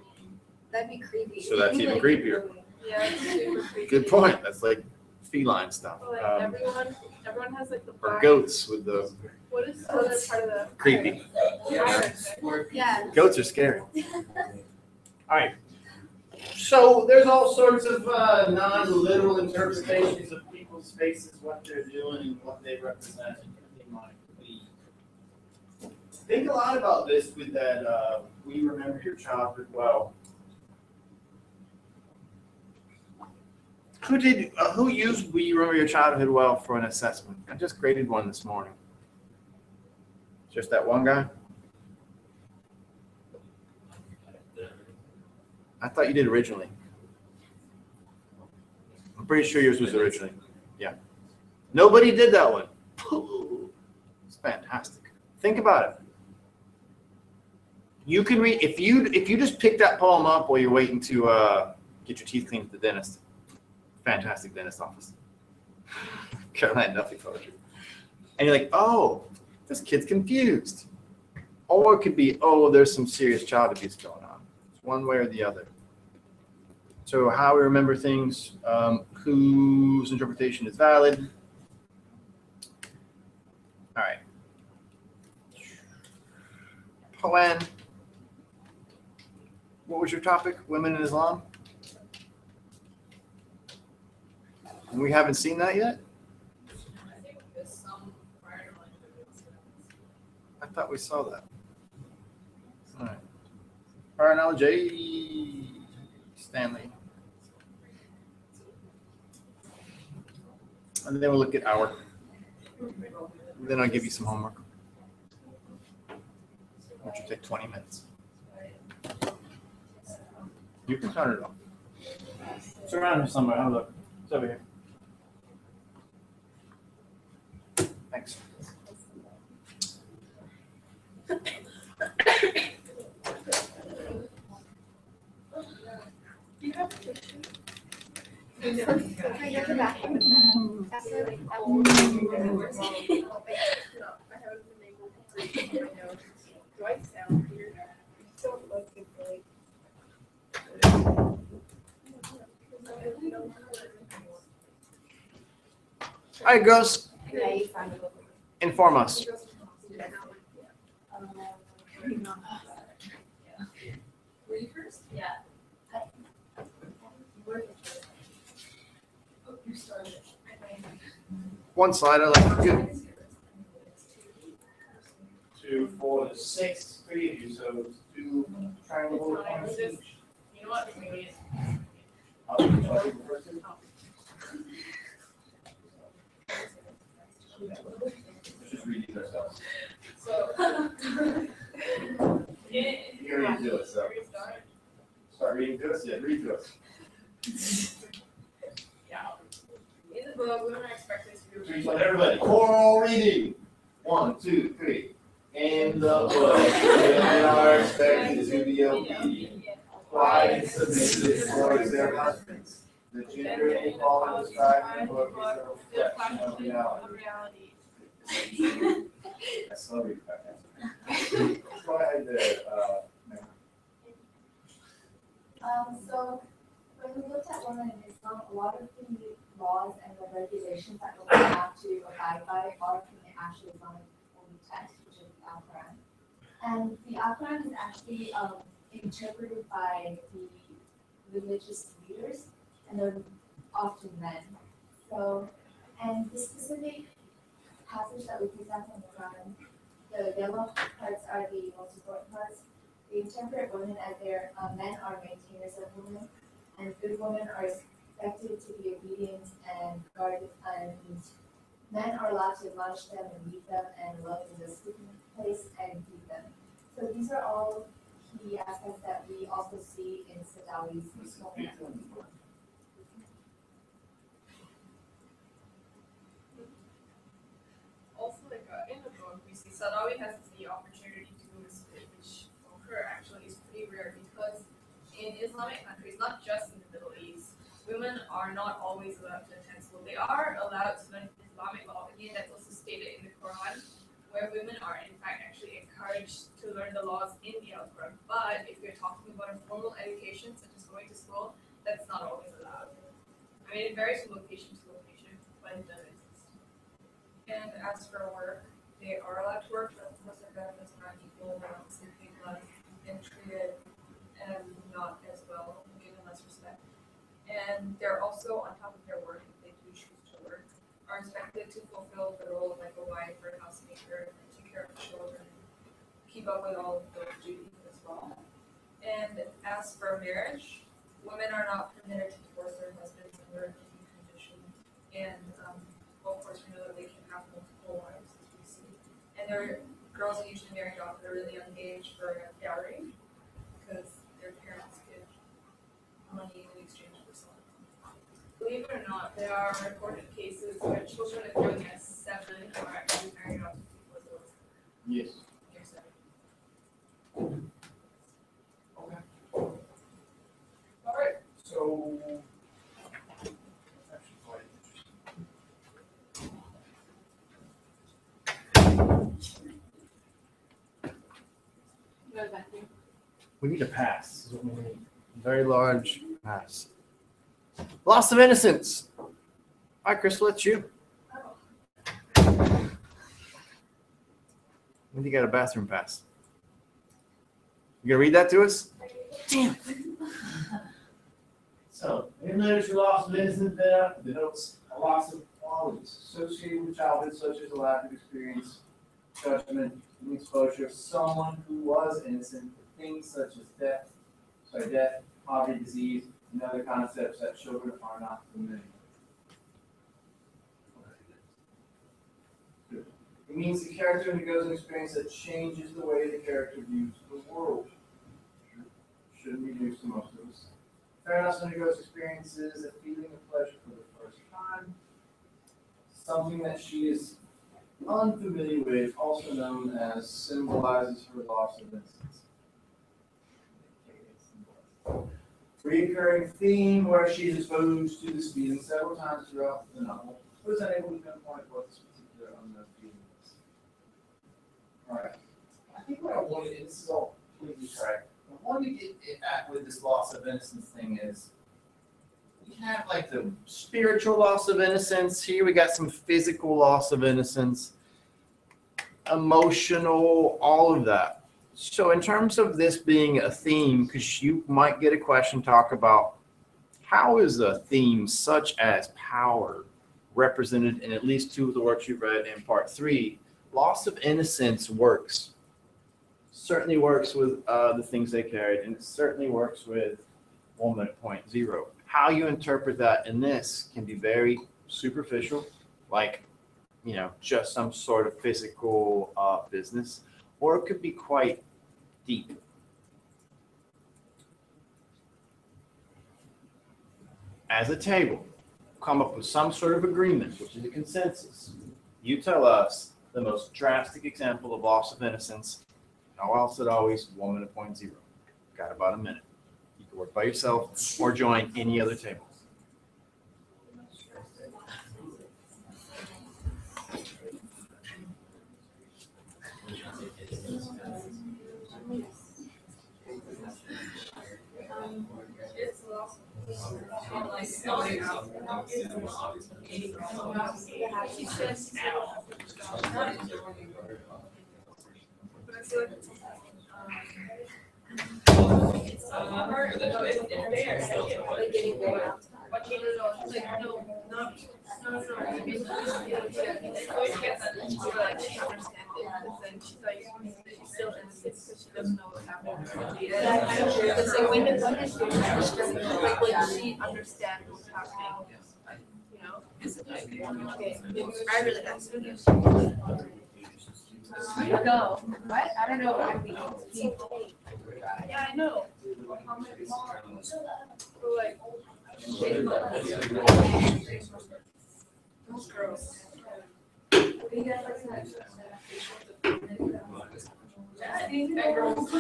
D: That'd be creepy.
B: So that's even creepier.
A: Yeah, it's super creepy.
B: Good point. That's like feline stuff.
A: So, like everyone has like the
B: Or
A: black.
B: goats with the
A: What is the other part of the
B: creepy.
A: iris?
D: Yeah.
B: Goats are scary. All right. So there's all sorts of non-literal interpretations of people's faces, what they're doing, and what they represent, and who they might be. Think a lot about this with that. We remember your childhood well. Who used We Remember Your Childhood Well for an assessment? I just graded one this morning. Just that one guy? I thought you did originally. I'm pretty sure yours was originally. Yeah. Nobody did that one. It's fantastic. Think about it. You can read, if you just pick that poem up while you're waiting to get your teeth cleaned at the dentist. Fantastic dentist office. Caroline Duffy poetry. And you're like, oh, this kid's confused. Or it could be, oh, there's some serious child abuse going on. It's one way or the other. So how we remember things, whose interpretation is valid. All right. Poen, what was your topic? Women in Islam? We haven't seen that yet? I thought we saw that. All right. All right, now J. Stanley. And then we'll look at our. Then I'll give you some homework. Which will take 20 minutes. You can turn it off. It's around here somewhere. Have a look. It's over here. Thanks.
A: You have a picture?
D: Can I get the bathroom? That's really cool.
A: No, I haven't been able to. Do I sound weird? I don't look like.
B: All right, girls.
D: Yeah, you find it.
B: Inform us. one slide. I like good.
F: 2, 4, 6, 3 of you, so 2 triangle points each.
A: You know what? Maybe it's
F: Shall I do the first two? Let's just read these ourselves.
A: so.
F: You already do it, so start reading to us. Yeah, read to us.
A: Yeah. In the book, women are expected to
F: Please let everybody. Choral reading. 1, 2, 3. In the book, women are expected to be obedient, quiet, and submissive towards their husbands. The gender inequality described in the book is a reflection of reality. That's slow read back. Go ahead there, ma'am.
G: So when we looked at women in Islam, a lot of the laws and the regulations that women have to abide by are from the actual Islamic holy text, which is the Al-Quran. And the Al-Quran is actually interpreted by the religious leaders, and they're often men. So, and the specific passage that we present from the Quran, the yellow parts are the most important parts. They interpret women as their men are maintainers of women, and good women are expected to be obedient and guarded, and men are allowed to admonish them and lead them and love in the sleeping place and feed them. So these are all key aspects that we also see in Sadawi's woman.
A: Also, like in the book, we see Sadawi has the opportunity to go to school, which for her actually is pretty rare because in Islamic countries, not just in the Middle East, women are not always allowed to attend school. They are allowed to learn Islamic law. Again, that's also stated in the Quran, where women are in fact actually encouraged to learn the laws in the Al-Quran. But if you're talking about a formal education, such as going to school, that's not always allowed. I mean, it varies from location to location, but it does exist. And as for work, they are allowed to work, but most of their benefits are not equal. They're obviously paid less and treated not as well, given less respect. And they're also, on top of their work, if they do choose to work, are expected to fulfill the role of like a wife or a housemaker, take care of the children, keep up with all of those duties as well. And as for marriage, women are not permitted to divorce their husbands under any condition. And well, of course, we know that they can have multiple wives, as we see. And girls are usually married off at a really young age for a dowry, because their parents give money in exchange for something. Believe it or not, there are reported cases where children as young as 7 are actually married off to people as old as
F: Yes.
A: year 7.
F: Okay. All right. So that's actually quite interesting.
B: We need a pass. Is what we need. Very large pass. Loss of innocence. All right, Crystal, it's you. When do you got a bathroom pass? You gonna read that to us? Damn.
F: So, in literature, loss of innocence denotes a loss of qualities associated with childhood, such as a lack of experience, judgment, and exposure of someone who was innocent to things such as death, poverty, disease, and other concepts that children are not familiar with. It means the character undergoes an experience that changes the way the character views the world. Shouldn't be news to most of us. Theranos undergoes experiences a feeling of pleasure for the first time, something that she is unfamiliar with, also known as symbolizes her loss of innocence. Recurring theme where she is exposed to this feeling several times throughout the novel, but is unable to pinpoint what this particular unknown feeling is. Alright. I think what I wanted, and this is all completely correct, what I wanted to get at with this loss of innocence thing is
B: We have like the spiritual loss of innocence. Here we got some physical loss of innocence, emotional, all of that. So in terms of this being a theme, because you might get a question, talk about how is a theme such as power, represented in at least 2 of the works you've read in part 3, loss of innocence works. Certainly works with the things they carried, and it certainly works with Woman at Point Zero. How you interpret that in this can be very superficial, like, just some sort of physical business, or it could be quite deep. As a table, come up with some sort of agreement, which is a consensus. You tell us the most drastic example of loss of innocence. How else it always? Woman at Point Zero. Got about a minute. You can work by yourself or join any other table.
A: It's lost. Like selling out. She says now. But I feel like it's what she did was like, no. I mean, it's always gets that she like she understands it, but then she's like she's still innocent because she doesn't know what's happening. It's like when she doesn't like she understands what's happening. It's like I really that's
G: Go. What? I don't know what I mean.
A: yeah, I know. But like those girls. I think that girls.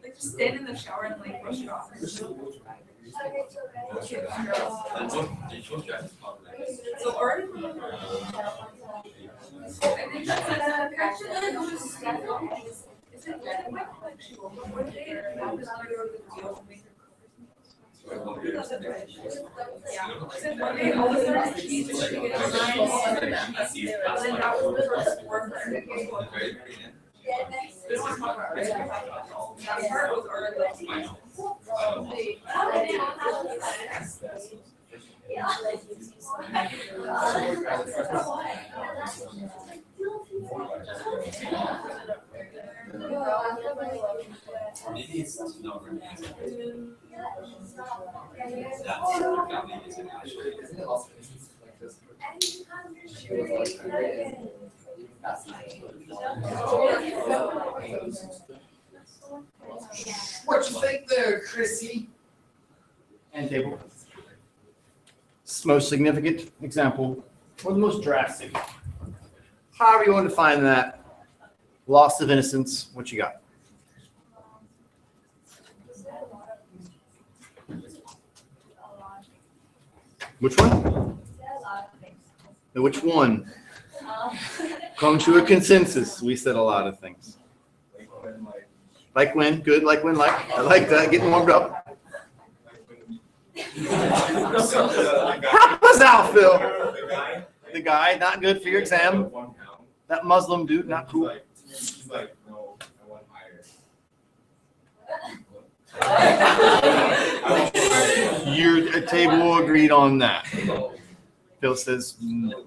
A: Like just stand in the shower and like brush it off. So art. I think that's actually is it
C: What you think there, Chrissy?
B: And table. Most significant example, or the most drastic. However you want to define that. Loss of innocence, what you got? Which one? Which one? Come to a consensus. We said a lot of things. Like when? Good. Like when? Like? I like that. Getting warmed up. How was that, Phil? The guy, not good for your exam. That Muslim dude, not cool.
H: He's like, no, I want higher.
B: Your table agreed on that. Phil says no.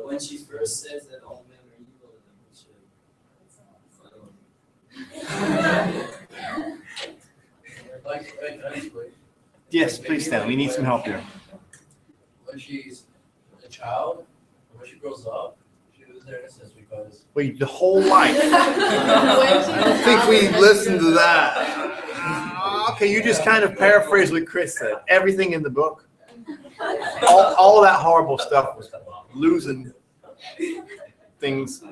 C: When she first says that all men are evil,
B: Yes, please stand. We need some help here.
I: When she's a child, when she grows up, she loses her innocence because.
B: Wait, the whole life. I don't think we listened to that. Okay, you just kind of paraphrase what Chris said. Everything in the book. all that horrible stuff was losing things.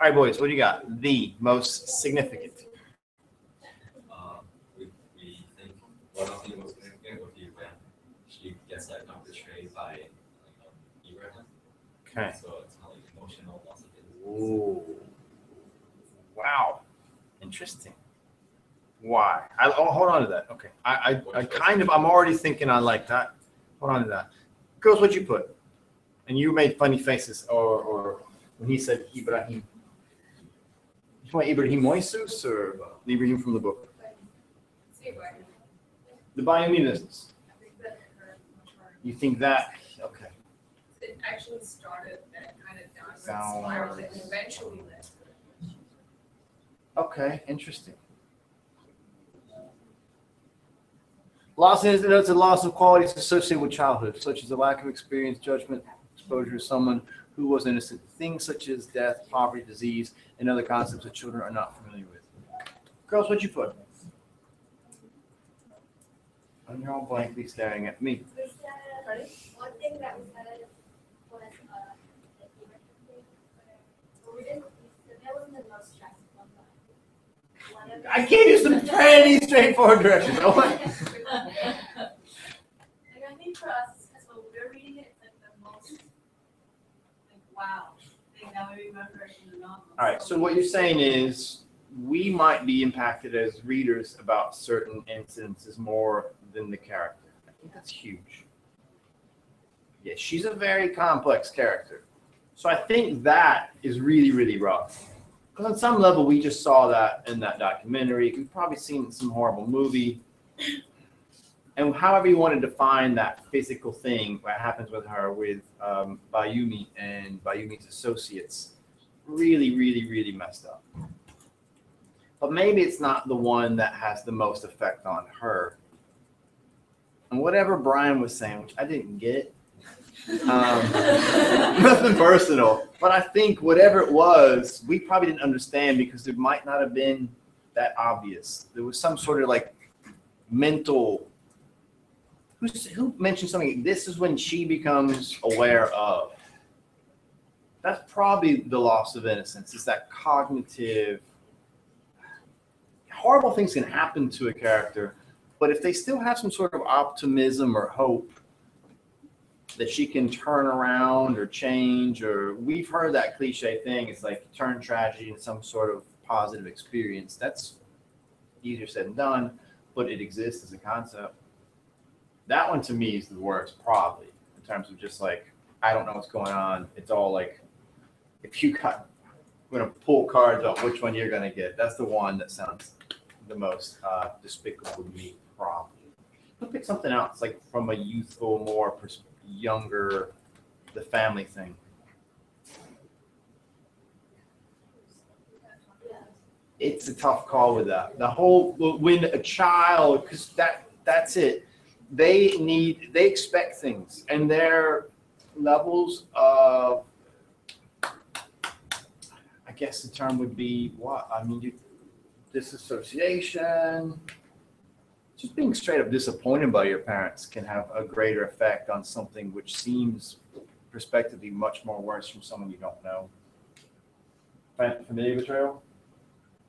B: All right, boys, what do you got? The most significant.
H: We think one of the most significant would be when she gets like not betrayed by Abraham.
B: Okay.
H: So it's not like emotional loss of innocence.
B: Ooh. Wow. Interesting. Why? Hold on to that. Okay. I kind of, I'm already thinking on like that. Hold on to that. Girls, what'd you put? And you made funny faces or when he said Ibrahim. You want Ibrahim Moises or Ibrahim from the book? The Bayumi business.
A: I think that occurred much harder.
B: You think that? Okay.
A: It actually started that kind of downward spiral and eventually led to it.
B: Okay. Interesting. Loss of innocence and loss of qualities associated with childhood, such as a lack of experience, judgment, exposure to someone who was innocent. Things such as death, poverty, disease, and other concepts that children are not familiar with. Girls, what'd you put? And you're all blankly staring at me.
D: We said, one thing that we said was, the favorite thing, but we didn't, that wasn't the most stressful one.
B: I gave you some pretty straightforward directions. Oh my.
E: Like, I think for us, because when we're reading it, it's like the most, like, wow, thing that we remember in the novel.
B: All right, so what you're saying is we might be impacted as readers about certain incidences more than the character. I think that's huge. Yeah, she's a very complex character. So I think that is really, really rough. Because on some level, we just saw that in that documentary. We've probably seen it in some horrible movie. And however you want to define that physical thing, what happens with her with Bayumi and Bayumi's associates, really, really, really messed up. But maybe it's not the one that has the most effect on her. And whatever Brian was saying, which I didn't get, nothing personal, but I think whatever it was, we probably didn't understand because it might not have been that obvious. There was some sort of like mental, who mentioned something, this is when she becomes aware of. That's probably the loss of innocence. It's that cognitive, horrible things can happen to a character, but if they still have some sort of optimism or hope that she can turn around or change, or we've heard that cliche thing, it's like turn tragedy into some sort of positive experience. That's easier said than done, but it exists as a concept. That one to me is the worst, probably, in terms of just like, I don't know what's going on. It's all like, if you got, I'm going to pull cards on which one you're going to get. That's the one that sounds the most despicable to me, probably. But pick something else, like from a youthful, more younger, the family thing. It's a tough call with that. The whole, when a child, because that's it. They expect things, and their levels of, I guess the term would be what? I mean, disassociation, just being straight up disappointed by your parents can have a greater effect on something which seems prospectively much more worse from someone you don't know. Familiar betrayal?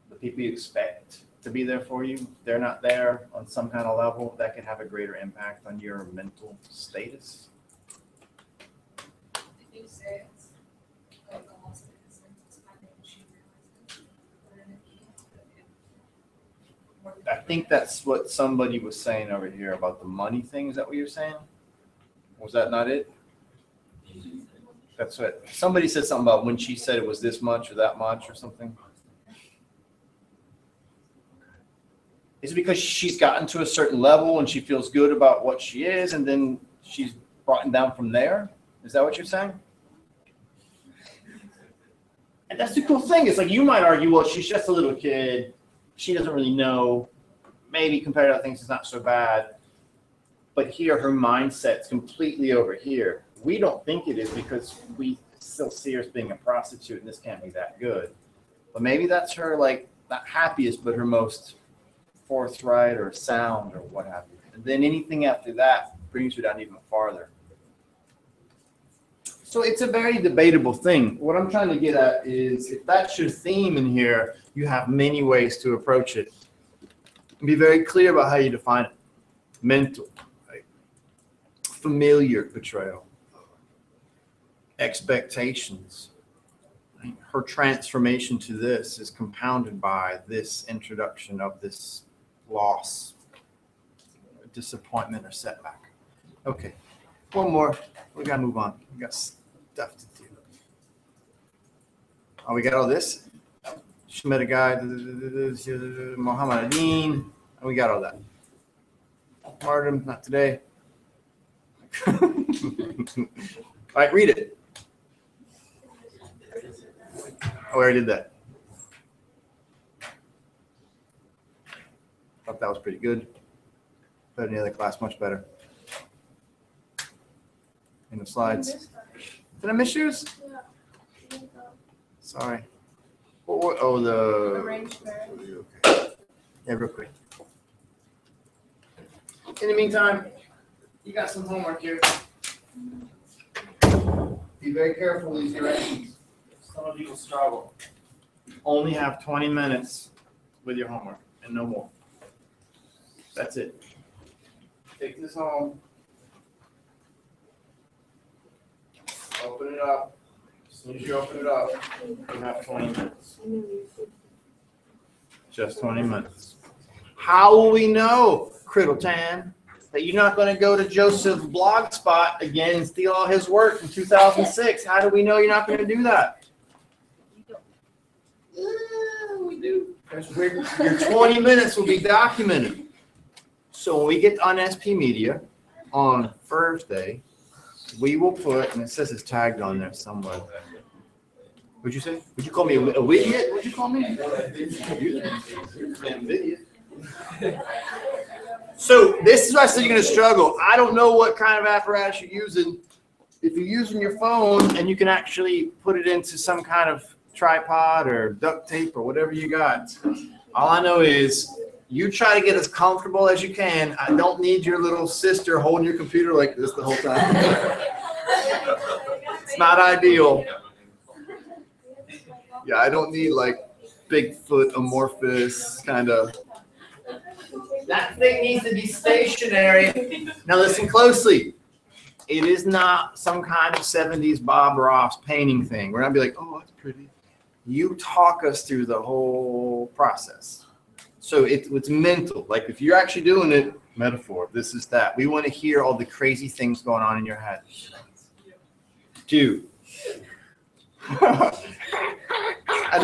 B: The people you expect to be there for you, they're not there on some kind of level, that can have a greater impact on your mental status.
A: I think it's like almost like a sense of time that she realized it.
B: I think that's what somebody was saying over here about the money thing. Is that what you're saying? Was that not it? That's what somebody said something about when she said it was this much or that much or something. Is it because she's gotten to a certain level and she feels good about what she is and then she's brought down from there? Is that what you're saying? And that's the cool thing. It's like you might argue, well, she's just a little kid. She doesn't really know. Maybe compared to other things, it's not so bad. But here, her mindset's completely over here. We don't think it is because we still see her as being a prostitute and this can't be that good. But maybe that's her, like, not happiest, but her most forthright or sound or what have you. And then anything after that brings you down even farther. So it's a very debatable thing. What I'm trying to get at is if that's your theme in here, you have many ways to approach it. Be very clear about how you define it. Mental, right? Familiar betrayal, expectations. Right? Her transformation to this is compounded by this introduction of this loss, disappointment, or setback. Okay, one more. We gotta move on. We got stuff to do. Oh, we got all this? She met a guy, Muhammad Adin, and we got all that. Martin, not today. All right, read it. Oh, I already did that. Thought that was pretty good. Better than the other class, much better. In the slides. Did I miss yours?
A: Yeah.
B: Sorry. Oh, the. Okay. Yeah, real quick. In the meantime, you got some homework here. Be very careful with these directions. Some of you will struggle. You only have 20 minutes with your homework and no more. That's it. Take this home. Open it up. As soon as you open it up, you have 20 minutes. Just 20 minutes. How will we know, Criddleton, that you're not going to go to Joseph's Blogspot again and steal all his work from 2006? How do we know you're not going to do that? We do. Your 20 minutes will be documented. So when we get on SP Media on Thursday, we will put, and it says it's tagged on there somewhere. What'd you say? Would you call me a idiot? What'd you call me? Idiot. So this is why I said you're going to struggle. I don't know what kind of apparatus you're using. If you're using your phone and you can actually put it into some kind of tripod or duct tape or whatever you got, all I know is you try to get as comfortable as you can. I don't need your little sister holding your computer like this the whole time. It's not ideal. Yeah, I don't need like Bigfoot amorphous kind of. That thing needs to be stationary. Now listen closely. It is not some kind of 70s Bob Ross painting thing. We're not be like, oh, that's pretty. You talk us through the whole process. So it's mental. Like if you're actually doing it, metaphor, this is that. We want to hear all the crazy things going on in your head. 2. I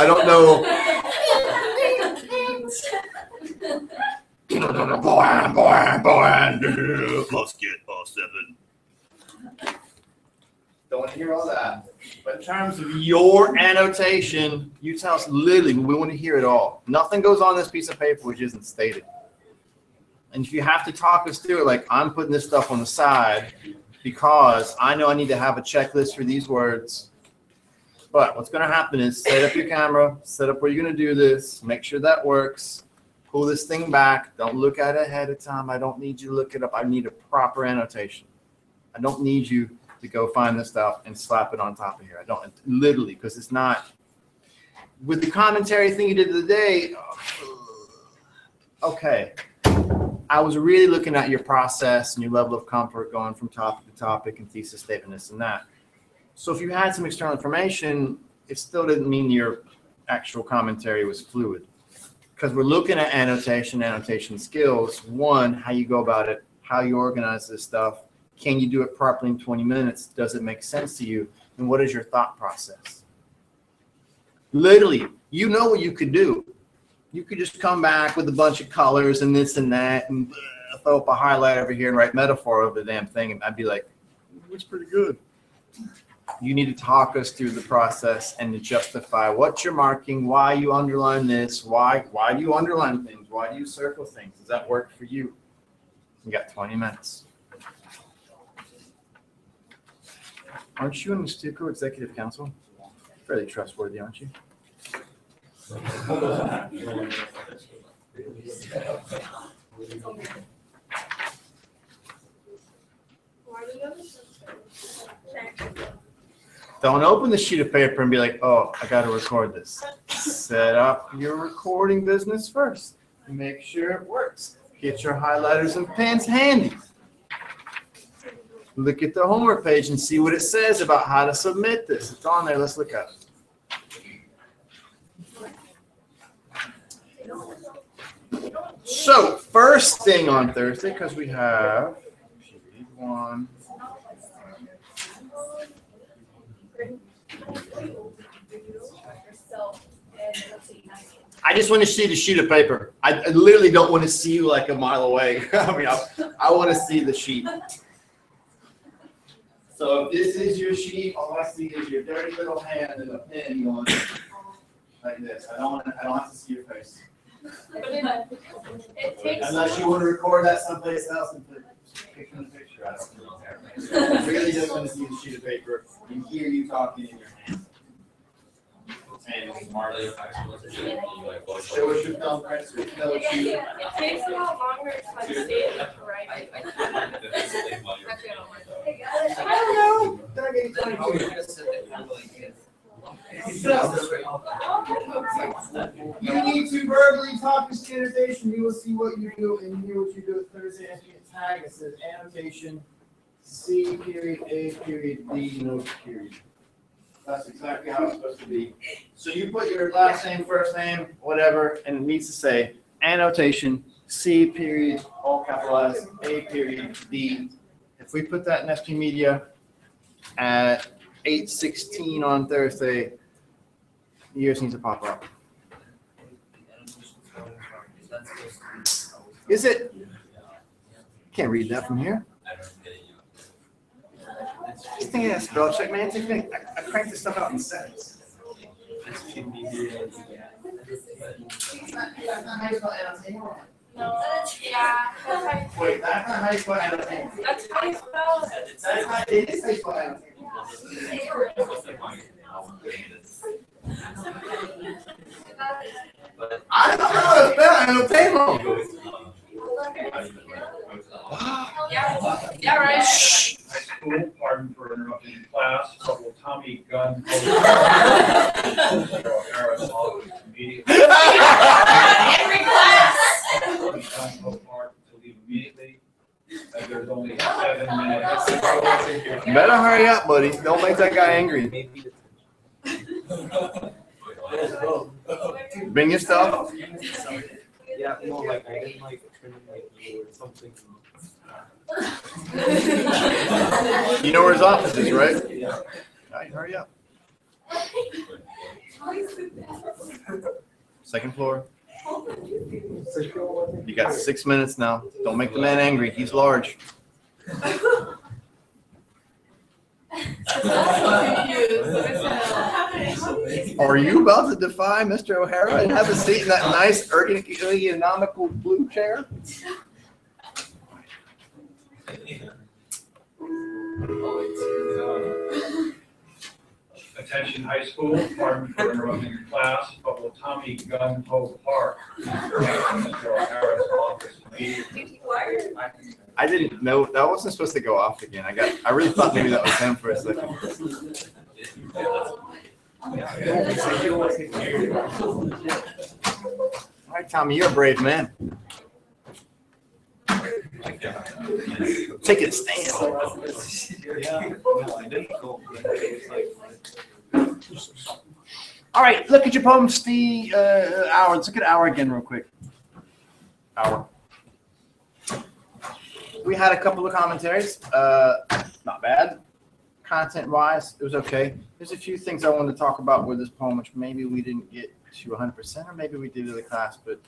B: don't know. Must get all 7. Don't want to hear all that. But in terms of your annotation, you tell us literally, we want to hear it all. Nothing goes on this piece of paper which isn't stated. And if you have to talk us through it, like I'm putting this stuff on the side because I know I need to have a checklist for these words. But what's going to happen is set up your camera, set up where you're going to do this, make sure that works, pull this thing back. Don't look at it ahead of time. I don't need you to look it up. I need a proper annotation. I don't need you to go find this stuff and slap it on top of here. I don't, literally, because it's not. With the commentary thing you did today, okay. I was really looking at your process and your level of comfort going from topic to topic and thesis statement, this and that. So if you had some external information, it still didn't mean your actual commentary was fluid. Because we're looking at annotation skills. 1, how you go about it, how you organize this stuff. Can you do it properly in 20 minutes? Does it make sense to you? And what is your thought process? Literally, you know what you could do. You could just come back with a bunch of colors and this and that and throw up a highlight over here and write metaphor over the damn thing. And I'd be like, it's pretty good. You need to talk us through the process and to justify what you're marking, why you underline this, why do you underline things, why do you circle things? Does that work for you? You got 20 minutes. Aren't you in the Stuco Executive Council? Fairly trustworthy, aren't you? Don't open the sheet of paper and be like, oh, I gotta record this. Set up your recording business first. Make sure it works. Get your highlighters and pens handy. Look at the homework page and see what it says about how to submit this. It's on there. Let's look at it. So, first thing on Thursday, because we have one. I just want to see the sheet of paper. I literally don't want to see you like a mile away. I mean, I want to see the sheet. So if this is your sheet, all I see is your dirty little hand and a pen going like this. I don't have to see your face.
A: It takes.
B: Unless you want to record that someplace else and put picture in the picture. I don't know. I really just want to see the sheet of paper and hear you talking in your hand. And
H: Marley, like,
B: show us your thumbprints. Tell us you.
A: It takes a lot longer to like save it, right? I
B: don't know. Did I get you
C: Then how are you
B: 22?
C: gonna set the handle like this?
F: You need to verbally talk to standardization. You will see what you do and hear what you do Thursday after you tag. It says annotation, C period, A period, D, no period.
B: That's exactly how it's supposed to be. So you put your last name, first name, whatever, and it needs to say annotation, C period, all capitalized, A period, D. If we put that in SP Media at 8:16 on Thursday, yours needs to pop up. Is it? Can't read that from here.
H: I don't get it.
B: This thing has spell check, man. Take me. I crank this stuff out in seconds.
A: No, yeah, that's how,
B: Wait, that's not how you spell annotation.
A: that's how you spell it.
B: That's not, it is how you spell annotation.
H: But
B: I don't know how to spell annotation.
A: Yeah, right.
J: High school, pardon for interrupting class, couple Tommy gun. Harris office immediately.
A: Every class.
J: Tommy gun to leave immediately. And there's only 7 minutes.
B: Better hurry up, buddy. Don't make that guy angry. Bring your stuff.
C: Yeah, no, like I didn't like trim like you or something.
B: You know where his office is, right?
C: Yeah.
B: All right, hurry up. Second floor. You got 6 minutes now. Don't make the man angry. He's large. Are you about to defy Mr. O'Hara and have a seat in that nice ergonomical blue chair?
J: Attention high school, pardon for interrupting class, couple Tommy gun Ho Park. Mr. O'Hara's office immediately.
B: I didn't know that wasn't supposed to go off again. I really thought maybe that was him for a second. All right, Tommy, you're a brave man. Take it, stand. All right, look at your poem, Steve. Hour. Let's look at hour again, real quick. Hour. We had a couple of commentaries. Not bad. Content-wise, it was okay. There's a few things I wanted to talk about with this poem, which maybe we didn't get to 100%, or maybe we did in the class, but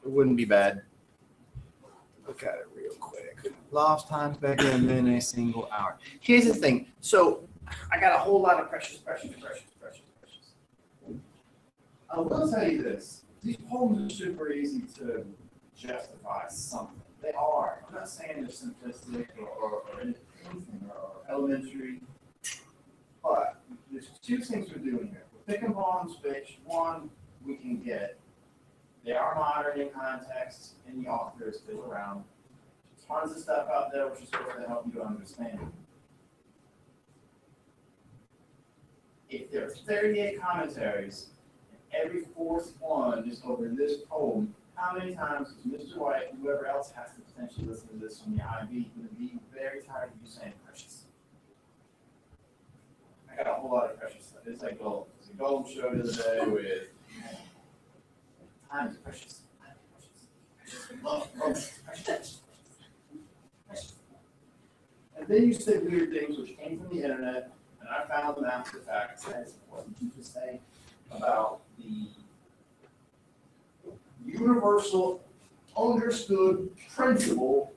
B: it wouldn't be bad. Look at it real quick. Lost times better than a single hour. Here's the thing. So I got a whole lot of precious. I will tell you this. These poems are super easy to justify something. They are. I'm not saying they're simplistic or anything or elementary. But there's two things we're doing here. We're pick and poems, which one we can get. They are modern in context, and the author is still around. Tons of stuff out there which is supposed to help you understand. If there are 38 commentaries, and every fourth one is over this poem, how many times is Mr. White and whoever else has to potentially listen to this from the IB going to be very tired of you saying precious? I got a whole lot of precious stuff. It's like gold. It's a gold show the other day with time is precious. Time is precious. Love, precious. And then you say weird things which came from the internet, and I found them after the fact. Says, what did you just say about the universal understood principle,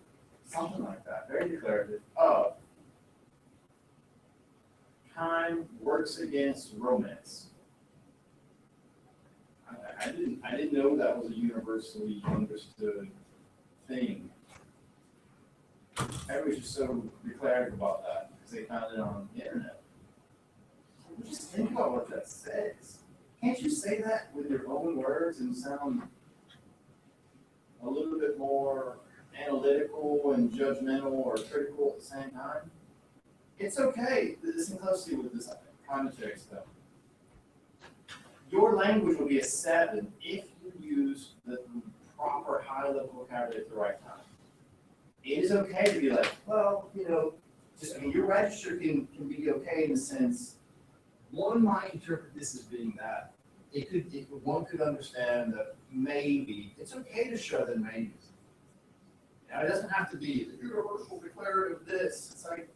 B: something like that, very declarative, of time works against romance. I didn't know that was a universally understood thing. Everybody's just so declarative about that because they found it on the internet. Just think about what that says. Can't you say that with your own words and sound a little bit more analytical and judgmental or critical at the same time? It's okay. Listen closely with this commentary stuff. Your language will be a 7 if you use the proper high-level vocabulary at the right time. It is okay to be like, well, your register can be okay in the sense, one might interpret this as being that. One could understand that maybe, it's okay to show the maybes. Now, it doesn't have to be the universal declarative this. It's like,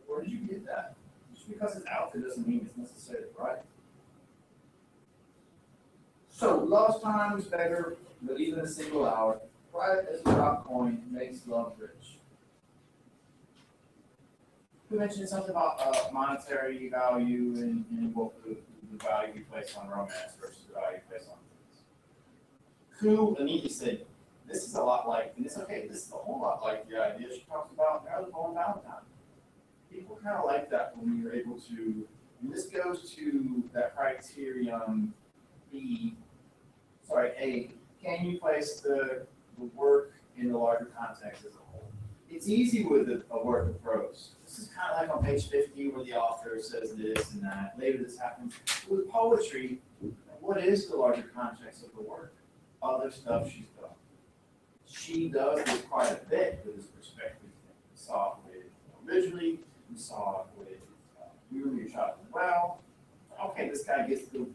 B: where did you get that? Just because it's out there doesn't mean it's necessarily right. So, lost time is better, but even a single hour. Quiet as a drop coin makes love rich. We mentioned something about monetary value and what the value we place on romance versus the value we place on things. Ku immediately said, this is a lot like, and it's okay, this is a whole lot like the idea she talks about in the poem Valentine. People kind of like that when you're able to, and this goes to that criterion A, can you place the work in the larger context as a whole? It's easy with a work of prose. This is kind of like on page 50 where the author says this and that. Later this happens. With poetry, what is the larger context of the work? Other stuff she's done. She does this quite a bit with this perspective. We saw it with originally, we saw it with You and Your Child as well. Okay, this guy gets the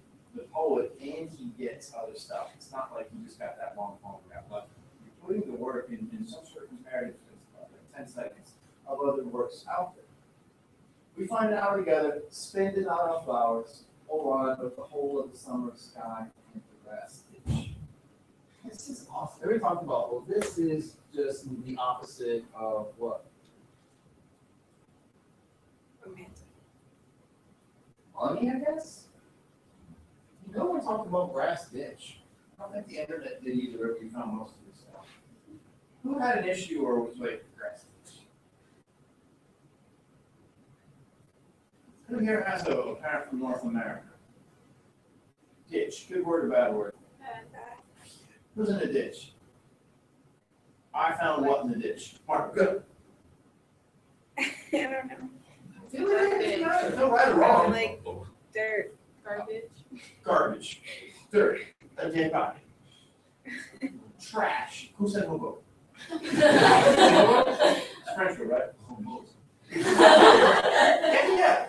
B: poet and he gets other stuff. It's not like he just got that long poem got left. You're putting the work in some sort of comparative, like 10 seconds of other works out there. We find an hour together, spend it on flowers, hold on with the whole of the summer sky and the grass ditch. This is awesome. Everybody talking about, well, this is just the opposite of what?
A: Romantic.
B: Money, I guess? No one talked about grass ditch. I don't think the internet did either if you found most of this stuff. Who had an issue or was waiting for grass ditch? Who here has a parent from North America? Ditch, good word or bad word? Who's in the ditch? I found what in the ditch? Mark, good.
E: I don't know.
B: There's no right or wrong.
E: Like dirt, garbage.
B: Garbage, dirt, a dead body. Trash. Who said hobo? It's French word, right? Hobo. Yeah.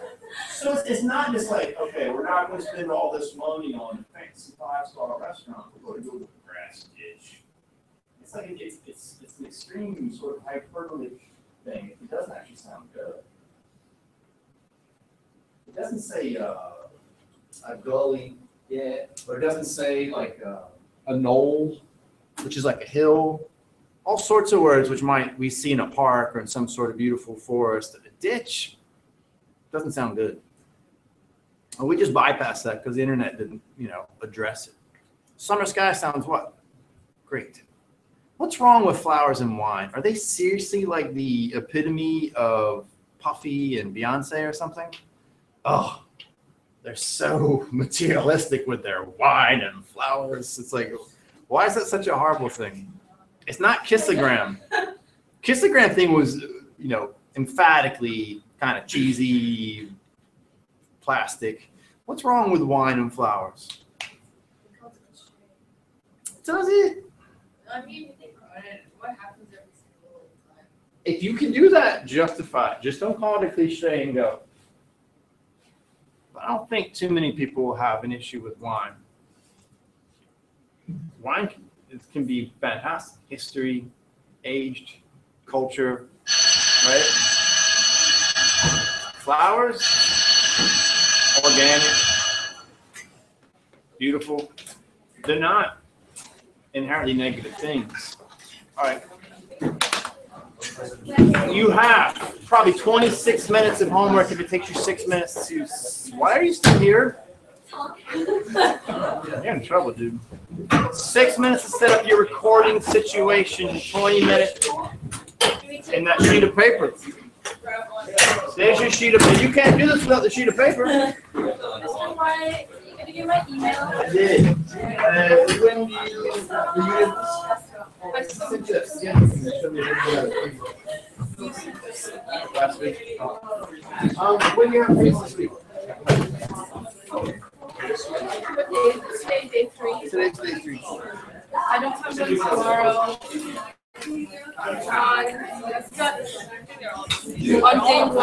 B: So it's not just like, okay, we're not going to spend all this money on a fancy 5-star restaurant. We're going to go to the grass ditch. It's like it's an extreme sort of hyperbole thing. It doesn't actually sound good. It doesn't say a gully, yeah, or it doesn't say like a knoll, which is like a hill. All sorts of words which might we see in a park or in some sort of beautiful forest. A ditch doesn't sound good. And we just bypass that because the internet didn't, address it. Summer sky sounds what? Great. What's wrong with flowers and wine? Are they seriously like the epitome of Puffy and Beyonce or something? Oh, they're so materialistic with their wine and flowers. It's like, why is that such a horrible thing? It's not kissogram. Kissogram thing was, emphatically kind of cheesy, plastic. What's wrong with wine and flowers? Does it?
A: I mean, think about it. What happens every single time?
B: If you can do that, justify it. Just don't call it a cliche and go. But I don't think too many people have an issue with wine. Wine can be fantastic. History, aged, culture, right? Flowers, organic, beautiful. They're not inherently negative things. All right. You have probably 26 minutes of homework if it takes you 6 minutes to. Why are you still here? You're in trouble, dude. 6 minutes to set up your recording situation, 20 minutes in that sheet of paper. There's your sheet of paper. You can't do this without the sheet of paper.
E: Did you get my email?
B: I did. When do you suggest? Last week. When you have free this week?
A: What day is it? Today, day 3.
B: Today's day 3.
A: I don't have them tomorrow. On day 1, I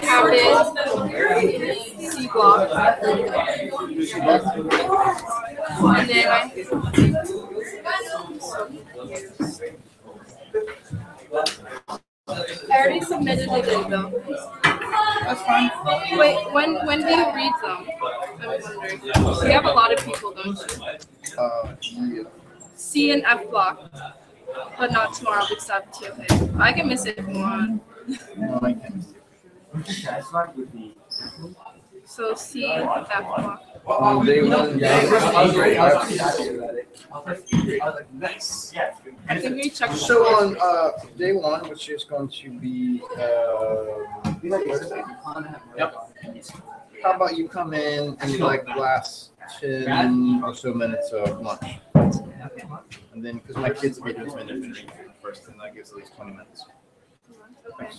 A: have it in C block. And then I already submitted it though. That's fine. Wait, when do you read them? I'm wondering. You have a lot of people, don't you?
B: Yeah.
A: C and F block, but not tomorrow because I have TFA. I can miss it if you want.
B: No, I can't.
A: So C, F block.
B: On day 1, nice.
A: I can recheck.
B: So on day 1, which is going to be yep. How about you come in and like the last 10 or so minutes of lunch, and then because my kids will be doing some independent first, and that gives at least 20 minutes.
A: Okay.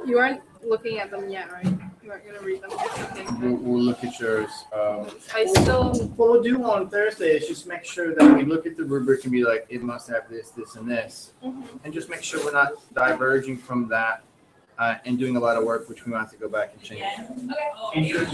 A: You aren't looking at them yet, right? You aren't gonna read them. Okay.
B: We'll look at yours.
A: I still.
B: What we'll do on Thursday is just make sure that we look at the rubric and be like, it must have this, this, and this, and just make sure we're not diverging from that and doing a lot of work, which we might have to go back and change.
E: Okay.